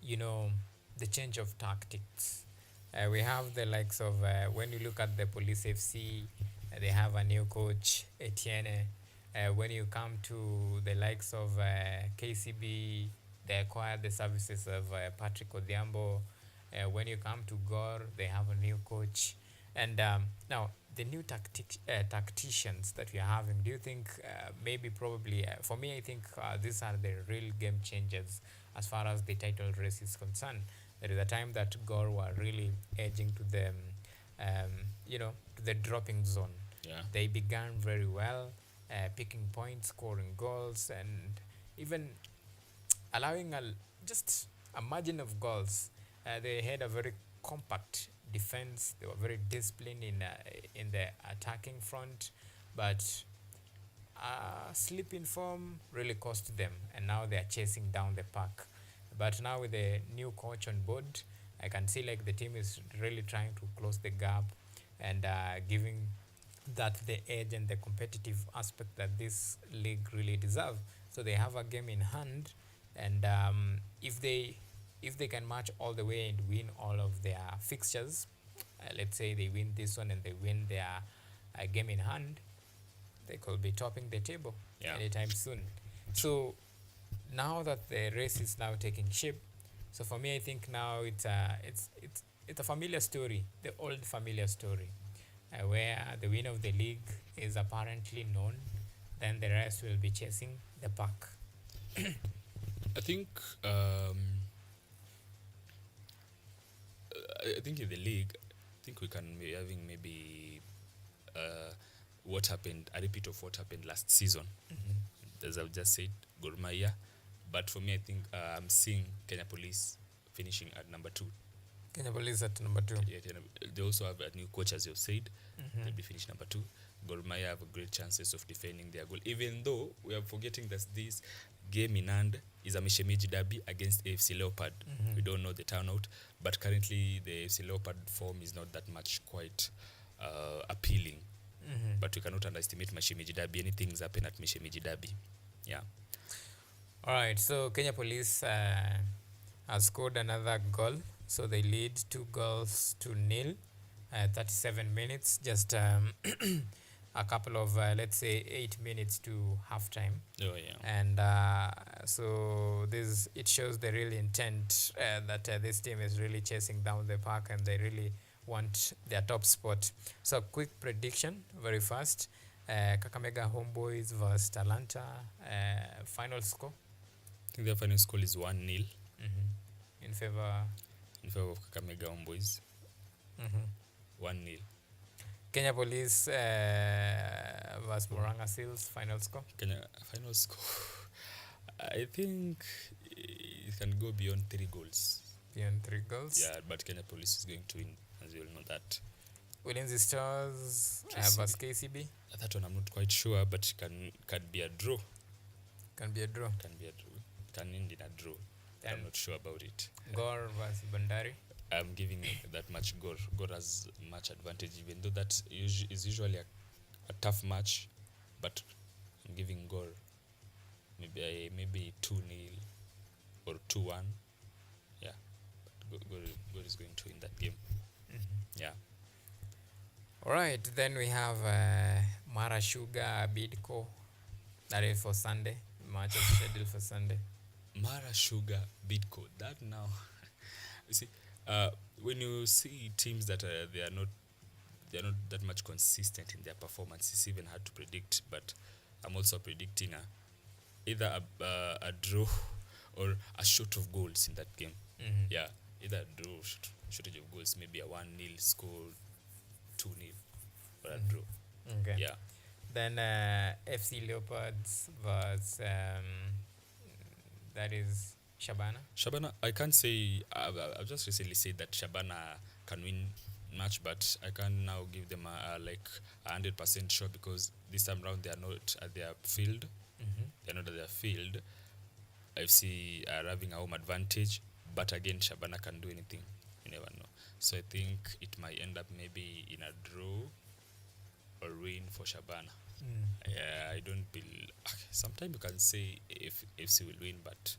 the change of tactics, we have the likes of when you look at the Police FC, they have a new coach, Etienne. When you come to the likes of KCB, they acquired the services of Patrick Odhiambo. When you come to Gor, they have a new coach. And now, the new tacticians that we are having, do you think maybe probably, for me, I think these are the real game changers as far as the title race is concerned. There is a time that Gore were really edging to the, to the dropping zone. Yeah. They began very well, picking points, scoring goals, and even allowing just a margin of goals. They had a very compact defense. They were very disciplined in the attacking front, but slip in form really cost them, and now they are chasing down the pack. But now with the new coach on board, I can see like the team is really trying to close the gap and giving that the edge and the competitive aspect that this league really deserve. So they have a game in hand, and if they can match all the way and win all of their fixtures, let's say they win this one and they win their game in hand, they could be topping the table anytime soon. So now that the race is now taking shape, so for me I think now it's a familiar story, the old familiar story, where the winner of the league is apparently known, then the rest will be chasing the pack. I think in the league, I think we can be having maybe what happened, a repeat of what happened last season. As I've just said, Gor Mahia. But for me, I think I'm seeing Kenya Police finishing at number 2. Kenya Police at number 2. Yeah, they also have a new coach, as you've said. They'll be finished number 2. Gor Mahia have great chances of defending their goal, even though we are forgetting that this game in hand is a Mishemiji derby against AFC Leopard. We don't know the turnout, but currently the AFC Leopard form is not that much quite appealing. But we cannot underestimate Mishemiji derby. Anything's happen at Mishemiji derby. Yeah. All right. So Kenya Police has scored another goal. So they lead 2-0, 37 minutes. Just a couple of, let's say, 8 minutes to halftime. Oh, yeah. And so it shows the real intent that this team is really chasing down the pack and they really want their top spot. So quick prediction, very fast. Kakamega Homeboys versus Talanta. Final score? I think the final score is 1-0. In favor of Kakamega Homeboys. 1-0. Kenya Police versus Moranga Seals, final score? Final score. I think it can go beyond 3 goals. Beyond 3 goals? Yeah, but Kenya Police is going to win, as you all know that. Ulinzi Stars versus KCB? That one I'm not quite sure, but can be a draw. Can be a draw? Can be a draw. Can end in a draw. I'm not sure about it. Gor versus Bandari? I'm giving that much Gor. Gor has much advantage, even though that is usually a tough match, but I'm giving Gor maybe 2-0 or 2-1. Yeah, but Gor is going to win that game. Yeah. All right, then we have Mara Sugar Bidco. That is for Sunday. Match is scheduled for Sunday. Mara Sugar Bidco. That now, you see, when you see teams that they are not that much consistent in their performance, it's even hard to predict. But I'm also predicting either a draw or a short of goals in that game. Yeah, either a draw, shortage of goals, maybe a 1-0 score, 2-0, or a draw. Okay. Yeah. Then FC Leopards versus that is Shabana. Shabana, I can't say. I've just recently said that Shabana can win match, but I can now give them a 100% sure, because this time round they are not at their field. They are not at their field. FC are having a home advantage, but again Shabana can do anything. You never know. So I think it might end up maybe in a draw or win for Shabana. Yeah, I don't believe. Sometimes you can say if FC will win, but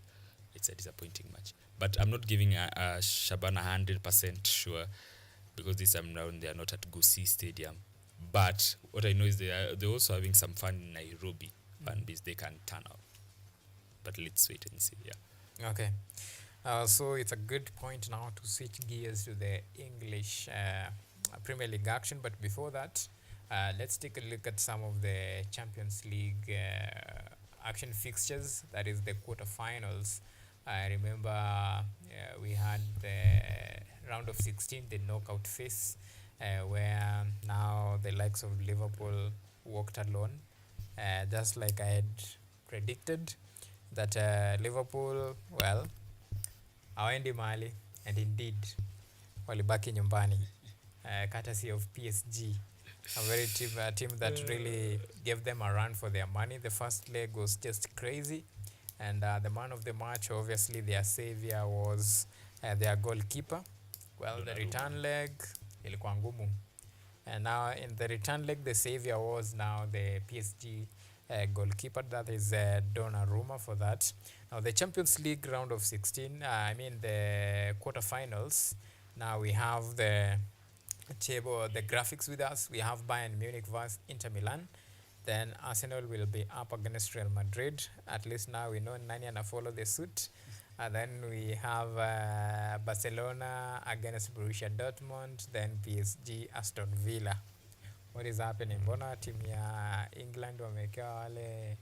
it's a disappointing match. But I'm not giving a Shabana 100% sure, because this time round they are not at Gusii Stadium. But what I know is they're also having some fun in Nairobi. Banbis, they can turn out. But let's wait and see. Yeah. Okay. So it's a good point now to switch gears to the English Premier League action. But before that, let's take a look at some of the Champions League action fixtures. That is the quarterfinals. I remember we had the round of 16, the knockout phase, where now the likes of Liverpool walked alone, just like I had predicted that Liverpool, well, hawaendi mahali, and indeed walibaki nyumbani, courtesy of PSG, a team that really gave them a run for their money. The first leg was just crazy, and the man of the match, obviously their savior, was their goalkeeper. Well, the return leg ilikuwa ngumu, and now in the return leg the savior was now the PSG goalkeeper, that is Donnarumma for that. Now the Champions League round of 16, the quarterfinals, now we have the table, the graphics with us. We have Bayern Munich versus Inter Milan. Then Arsenal will be up against Real Madrid. At least now we know nani ana follow the suit. And then we have Barcelona against Borussia Dortmund. Then PSG Aston Villa. What is happening? Mbona timu ya England wamewekewa wale?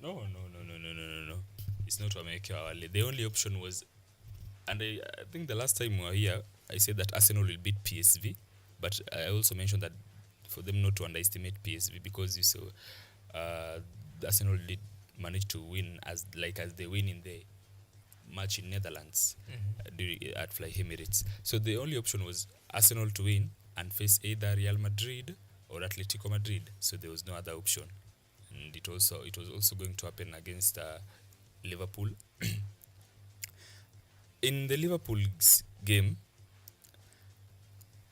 No. It's not wamewekewa wale. The only option was, and I think the last time we were here, I said that Arsenal will beat PSV, but I also mentioned that for them not to underestimate PSV, because you saw Arsenal did manage to win as they win in the match in Netherlands at Fly Emirates. So the only option was Arsenal to win and face either Real Madrid or Atletico Madrid. So there was no other option, and it was also going to happen against Liverpool. In the Liverpool's game,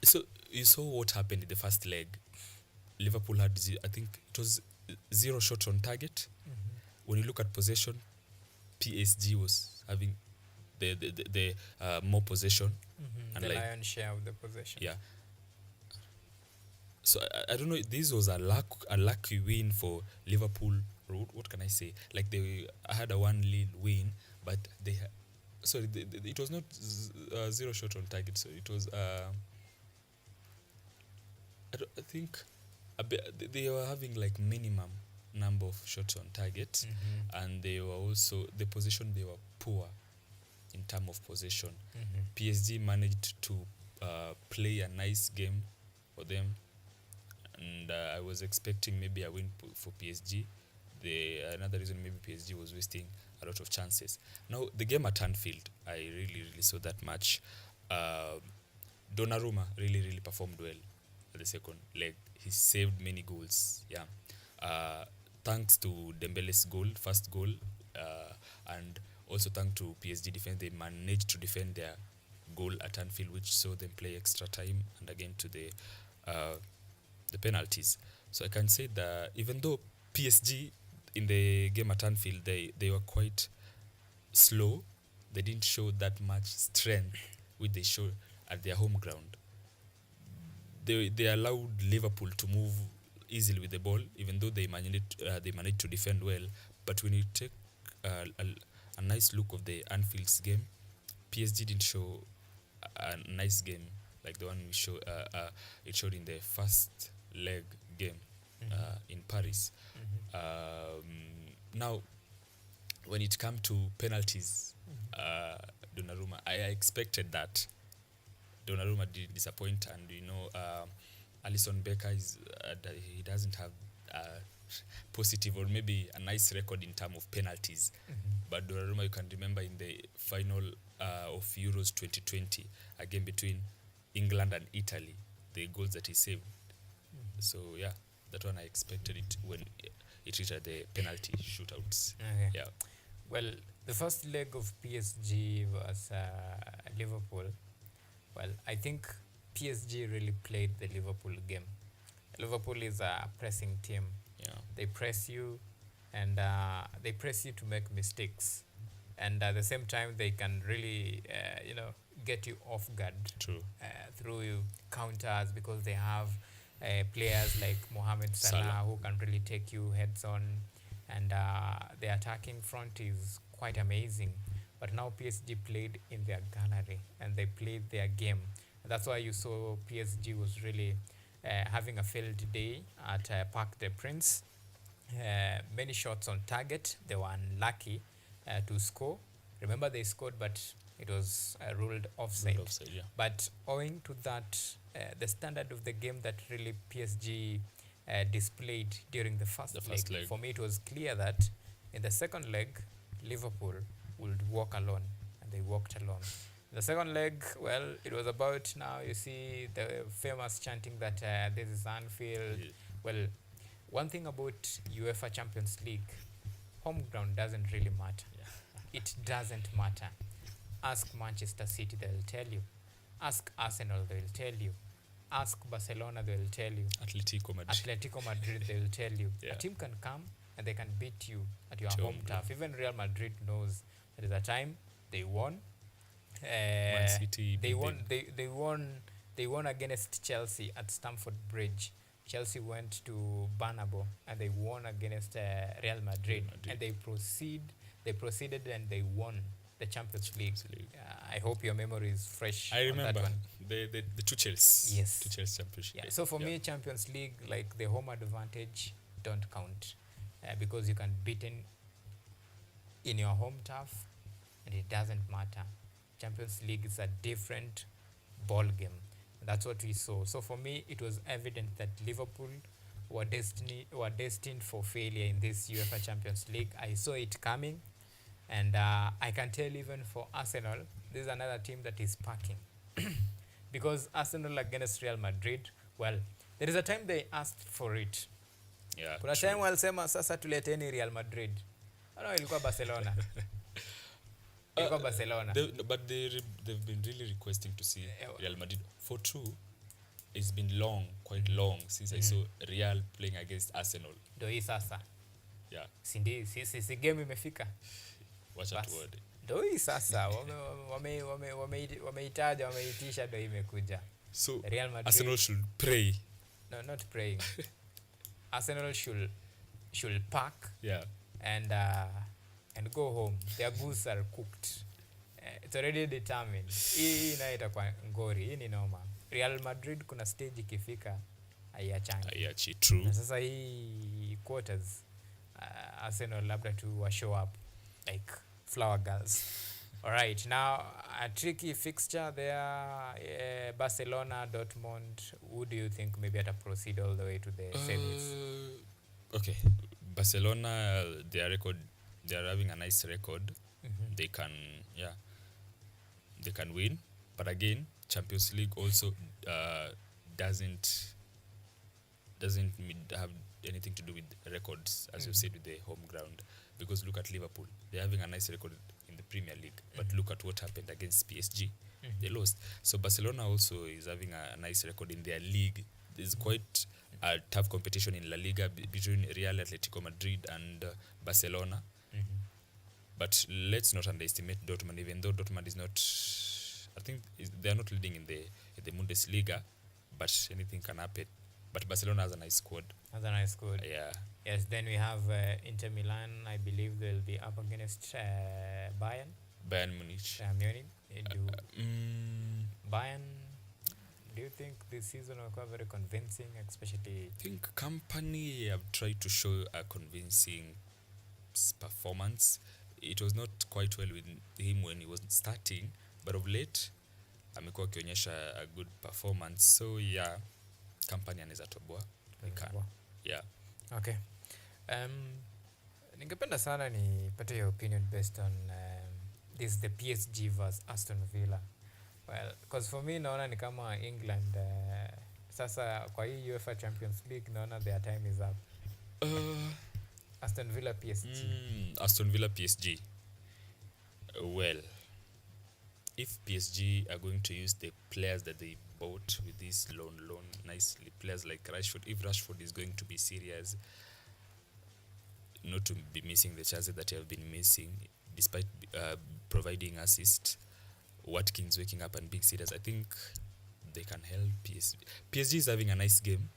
so you saw what happened in the first leg. Liverpool had, I think it was 0 shots on target. When you look at possession, PSG was having the more possession, and the lion's share of the possession. Yeah. So I don't know. This was a lucky win for Liverpool. What can I say? Like they had a 1-0 win, but they it was not 0 shot on target. So it was I think they were having like minimum number of shots on target, and they were also the position, they were poor in terms of possession. PSG managed to play a nice game for them, and I was expecting maybe a win for PSG. Another reason maybe PSG was wasting a lot of chances. Now the game at Anfield, I really saw that match. Donnarumma really performed well at the second leg. He saved many goals. Thanks to Dembele's first goal, and also thanks to PSG defense, they managed to defend their goal at Anfield, which saw them play extra time and again to the penalties. So I can say that even though PSG in the game at Anfield, they were quite slow, they didn't show that much strength which they showed at their home ground. They allowed Liverpool to move easily with the ball, even though they managed to defend well. But when you take a nice look of the Anfield's game, PSG didn't show a nice game like the one it showed in the first leg game in Paris. Now, when it comes to penalties, Donnarumma, I expected that Donnarumma did disappoint, and Alisson Becker he doesn't have a positive or maybe a nice record in terms of penalties. But Donnarumma, you can remember in the final of Euros 2020, a game between England and Italy, the goals that he saved. So yeah, that one I expected it when it reached the penalty shootouts. Okay. Yeah. Well, the first leg of PSG was Liverpool. Well, I think PSG really played the Liverpool game. Liverpool is a pressing team. Yeah. They press you, and they press you to make mistakes, and at the same time they can really get you off guard. True. Through counters, because they have players like Mohamed Salah who can really take you heads on, and the attacking front is quite amazing. But now PSG played in their gallery and they played their game. That's why you saw PSG was really having a field day at Parc des Princes. Many shots on target. They were unlucky to score. Remember, they scored, but it was ruled offside. Yeah. But owing to that, the standard of the game that really PSG displayed during the first leg, for me it was clear that in the second leg, Liverpool would walk alone, and they walked alone. The second leg, well, it was about now, you see the famous chanting that this is Anfield. Yeah. Well, one thing about UEFA Champions League, home ground doesn't really matter. It doesn't matter. Ask Manchester City, they'll tell you. Ask Arsenal, they'll tell you. Ask Barcelona, they'll tell you. Atletico Madrid, they'll tell you. Yeah. A team can come and they can beat you at your Sure, home turf. Even Real Madrid knows that at the time they won. Man City they won against Chelsea at Stamford Bridge. Chelsea went to Bernabeu and they won against Real Madrid. And they proceeded and they won the Champions League. I hope your memory is fresh. I remember that one. the two Chelsea. Yes. Two Chelsea championship. Yeah. So for me, Champions League, like the home advantage, don't count because you can beat in your home turf, and it doesn't matter. Champions League is a different ball game. That's what we saw. So for me, it was evident that Liverpool were destined for failure in this UEFA Champions League. I saw it coming, and I can tell even for Arsenal, this is another team that is packing. Because Arsenal against Real Madrid, well, there is a time they asked for it. Yeah, kuna time walisema sasa tuleteni Real Madrid. No, ilikuwa Barcelona. Ilikuwa Barcelona. But they've been really requesting to see Real Madrid. For true, it's been quite long since I saw Real playing against Arsenal. Ndio hii sasa. Yeah. Si game imefika. Wacha tuone. Ndio hii sasa wameitisha ndio imekuja. So Real Madrid, Arsenal should pray. No, not praying. Arsenal should pack. Yeah. And go home. Their goose are cooked. It's already determined. Hii nayo itakuwa ngori. Hii ni noma. Real Madrid kuna stage ikifika Aiachi, true. Na sasa hii quarters Arsenal labda to show up like flower girls. All right, now a tricky fixture there. Barcelona, Dortmund. Who do you think maybe at a proceed all the way to the semis? Okay, Barcelona, they are having a nice record. They can win, but again, Champions League also doesn't have anything to do with records, as you said, with the home ground. Because look at Liverpool, they're having a nice record in the Premier League, but look at what happened against PSG. They lost. So Barcelona also is having a nice record in their league. There's quite a tough competition in La Liga between Real, Atletico Madrid and Barcelona. But let's not underestimate Dortmund, even though Dortmund is not, I think they are not leading in the Bundesliga, but anything can happen. But Barcelona has a nice squad. Yeah. Yes, then we have Inter Milan. I believe they'll be up against Bayern Munich. Bayern, do you think this season will be very convincing, especially? I think Company have tried to show a convincing performance. It was not quite well with him when he was starting, but of late amekuwa akionyesha a good performance. So yeah, Company anaweza toboa. Yeah. Okay. Ningependa sana nipate your opinion based on this the PSG versus Aston Villa. Well, because for me naona ni kama England sasa kwa hii UEFA Champions League naona their time is up. Aston Villa PSG. Well, if PSG are going to use the players that they bought with this loan nicely, players like Rashford, if Rashford is going to be serious, not to be missing the chances that he have been missing, despite providing assist, Watkins waking up and being serious, I think they can help PSG. PSG is having a nice game,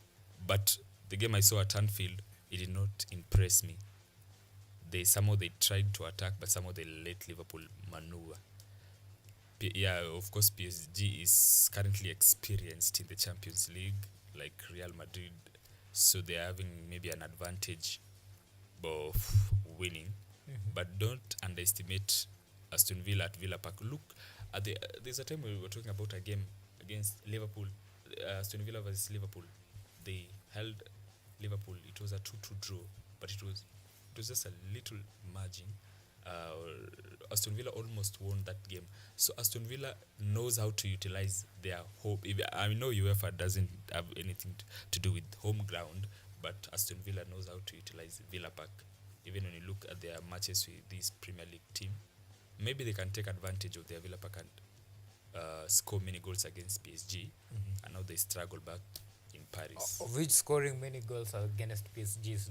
but the game I saw at Anfield, it did not impress me. They tried to attack, but somehow they let Liverpool maneuver. Of course, PSG is currently experienced in the Champions League, like Real Madrid, so they're having maybe an advantage of winning. But don't underestimate Aston Villa at Villa Park. Look, there's a time we were talking about a game against Liverpool, Aston Villa versus Liverpool. They held Liverpool. It was a 2-2 draw, but it was just a little margin. Aston Villa almost won that game. So Aston Villa knows how to utilize their home. I know UEFA doesn't have anything to do with home ground, but Aston Villa knows how to utilize Villa Park. Even when you look at their matches with this Premier League team, maybe they can take advantage of their Villa Park and score many goals against PSG. And now they struggle back in Paris. Of which scoring many goals against PSG is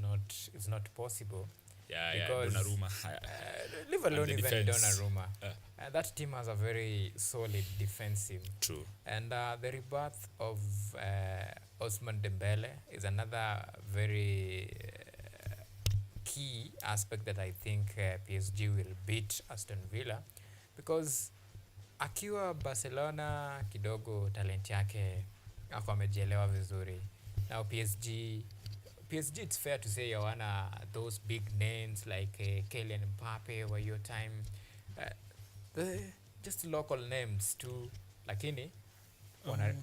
not possible. Because Donnarumma. Leave alone even Donnarumma. That team has a very solid defensive. True. And the rebirth of Ousmane Dembele is another very key aspect that I think PSG will beat Aston Villa, because akiwa Barcelona kidogo talent yake ako amejielewa vizuri. Now PSG, it's fair to say hawana those big names like Kylian Mbappe wa your time. Just local names too, lakini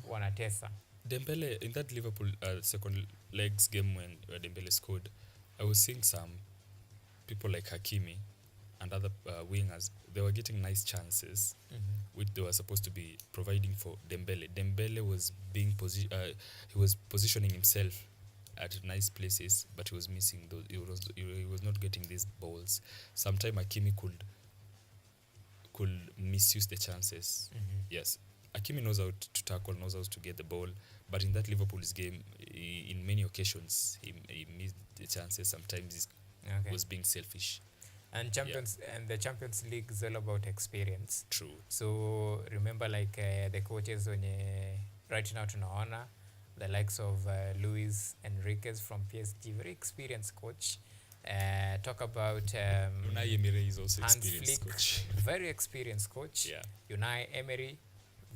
wanatesa. Dembele in that Liverpool second legs game when Dembele scored, I was seeing some people like Hakimi and other wingers. They were getting nice chances, which they were supposed to be providing for Dembele. Dembele was being he was positioning himself at nice places, but he was missing those. He was not getting these balls. Sometimes Hakimi could misuse the chances. Yes, Hakimi knows how to tackle, knows how to get the ball, but in that Liverpool's game, in many occasions, he missed the chances. Sometimes he was being selfish. And the Champions League is all about experience. True. So remember, like the coaches right now tunaona the likes of Luis Enriquez from PSG, very experienced coach. Talk about Unai Emery is also Hans experienced Flick, coach. very experienced coach. Yeah. Unai Emery,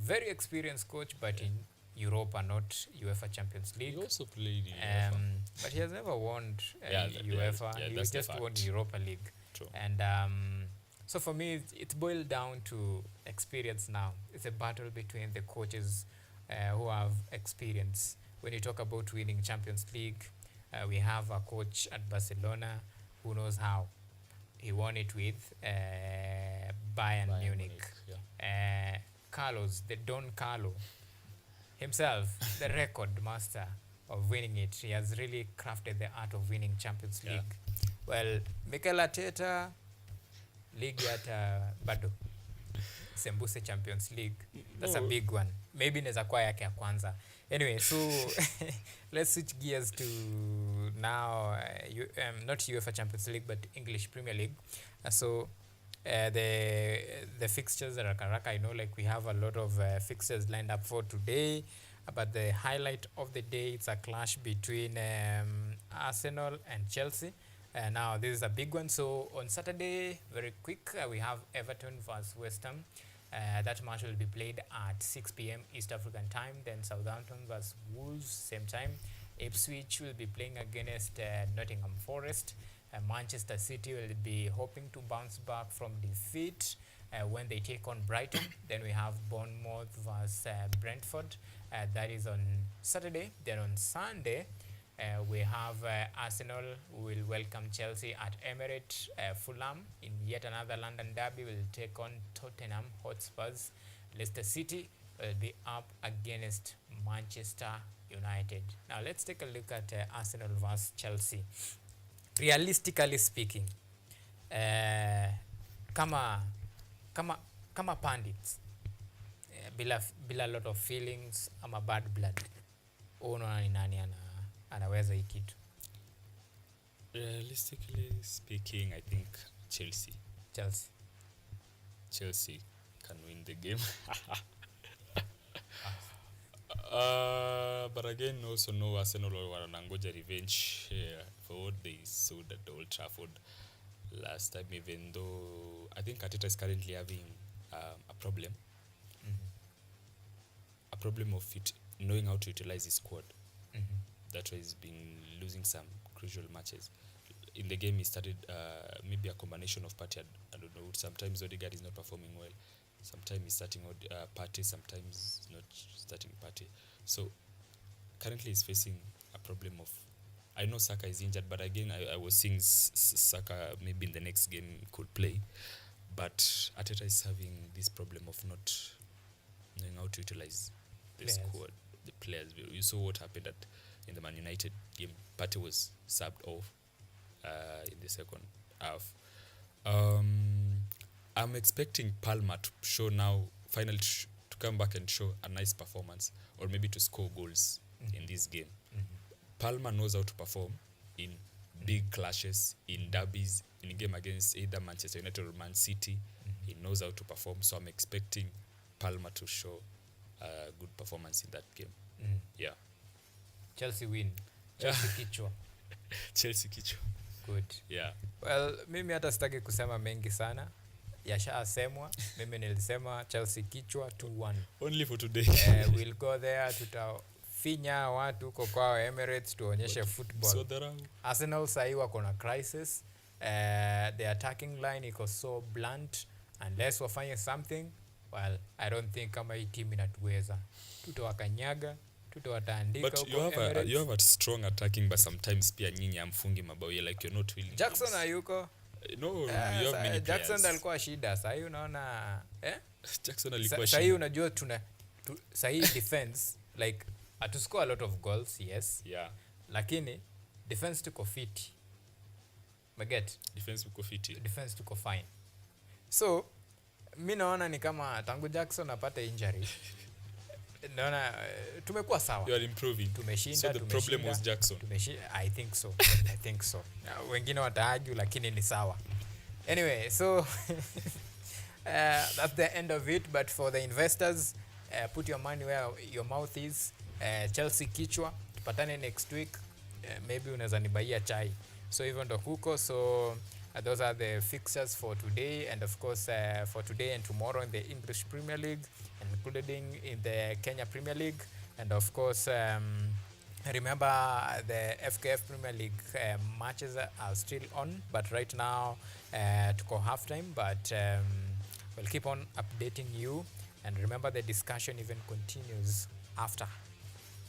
very experienced coach, but in Europa, not UEFA Champions League. He also played in UEFA. But he has never won UEFA. He just won Europa League. True. And so for me, it's boiled down to experience now. It's a battle between the coaches who have experience. When you talk about winning Champions League, we have a coach at Barcelona who knows how. He won it with Bayern Munich. Carlos, the Don Carlo himself, the record master of winning it. He has really crafted the art of winning Champions League. Well, Mikel Arteta, league at bado Sembuse Champions League. That's a big one. Maybe inaweza kuwa yake ya kwanza. Anyway, so let's switch gears to now not UEFA Champions League but English Premier League. So the fixtures are karaka. I know, like, we have a lot of fixtures lined up for today, but the highlight of the day, it's a clash between Arsenal and Chelsea. Now this is a big one. So on Saturday, very quick, we have Everton versus West Ham. That match will be played at 6 p.m. East African time. Then Southampton versus Wolves, same time. Ipswich will be playing against Nottingham Forest. Manchester City will be hoping to bounce back from defeat when they take on Brighton. Then we have Bournemouth versus Brentford. That is on Saturday. Then on Sunday, we have Arsenal will welcome Chelsea at Emirates. Fulham, in yet another London derby, will take on Tottenham Hotspurs. Leicester City will be up against Manchester United. Now let's take a look at Arsenal versus Chelsea. Realistically speaking, kama pandits, bila lot of feelings ama bad blood, unaona ni nani anaweza hii kitu? Realistically speaking, I think Chelsea can win the game. But again, also no, Arsenal wanangoja revenge for what they showed at Old Trafford last time, even though I think Arteta is currently having a problem problem of it knowing how to utilize his squad. That's why he's been losing some crucial matches. In the game, he started maybe a combination of Partey. I don't know. Sometimes Odegaard is not performing well. Sometimes he's starting Partey. Sometimes not starting Partey. So currently, he's facing a problem of. I know Saka is injured, but again, I was seeing Saka maybe in the next game could play. But Arteta is having this problem of not knowing how to utilize the squad, the players. You saw what happened in the Man United game. Partey was subbed off in the second half. I'm expecting Palmer to show now, finally to come back and show a nice performance, or maybe to score goals in this game. Palmer knows how to perform in big clashes, in derbies, in a game against either Manchester United or Man City. He knows how to perform, so I'm expecting Palmer to show a good performance in that game. Yeah. Chelsea win. Chelsea kichwa. Chelsea kichwa. Good. Yeah. Well, mimi hata sitaki kusema mengi sana. Yashasemwa. Mimi nilisema Chelsea kichwa 2-1. Only for today. We'll go there, tutafinya watu huko kwao Emirates tuonyeshe football. So dharau. Arsenal sahi wako na crisis. The attacking line iko so blunt. Unless wafanye something, well, I don't think kama hii team inatuweza. Tutawakanyaga, tutawataandika But huko you have a strong attacking, but sometimes pia nyinyi amfungi mabao, like you're not willing. Jackson hayuko. No, you have many Jackson players. alikuwa shida. Sasa hiyo unaona Jackson alikuwa shida. Sasa hiyo unajua sasa hii defense like atuscore a lot of goals, yes. Yeah. Lakini defense tuko fit. Maget. Defense tuko fit. Defense tuko fine. So mimi naona ni kama tangu Jackson apate injury. Naona tumekuwa sawa. You are improving. Tumeshinda, so the problem was Jackson. I think so. I think so. Wengine wataargue lakini ni sawa. Anyway, so that's the end of it, but for the investors, put your money where your mouth is. Chelsea kichwa, tupatane next week. Maybe unaweza nibaia chai. So hivyo ndo kuko. So those are the fixtures for today, and of course for today and tomorrow in the English Premier League, including in the Kenya Premier League, and of course remember the FKF Premier League matches are still on, but right now tuko halftime, but we'll keep on updating you, and remember the discussion even continues after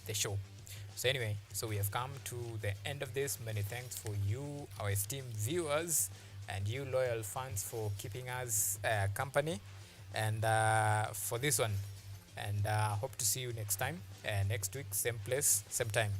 the show. So anyway, so we have come to the end of this. Many thanks for you, our esteemed viewers, and you loyal fans for keeping us company, and for this one. And hope to see you next time, next week, same place, same time.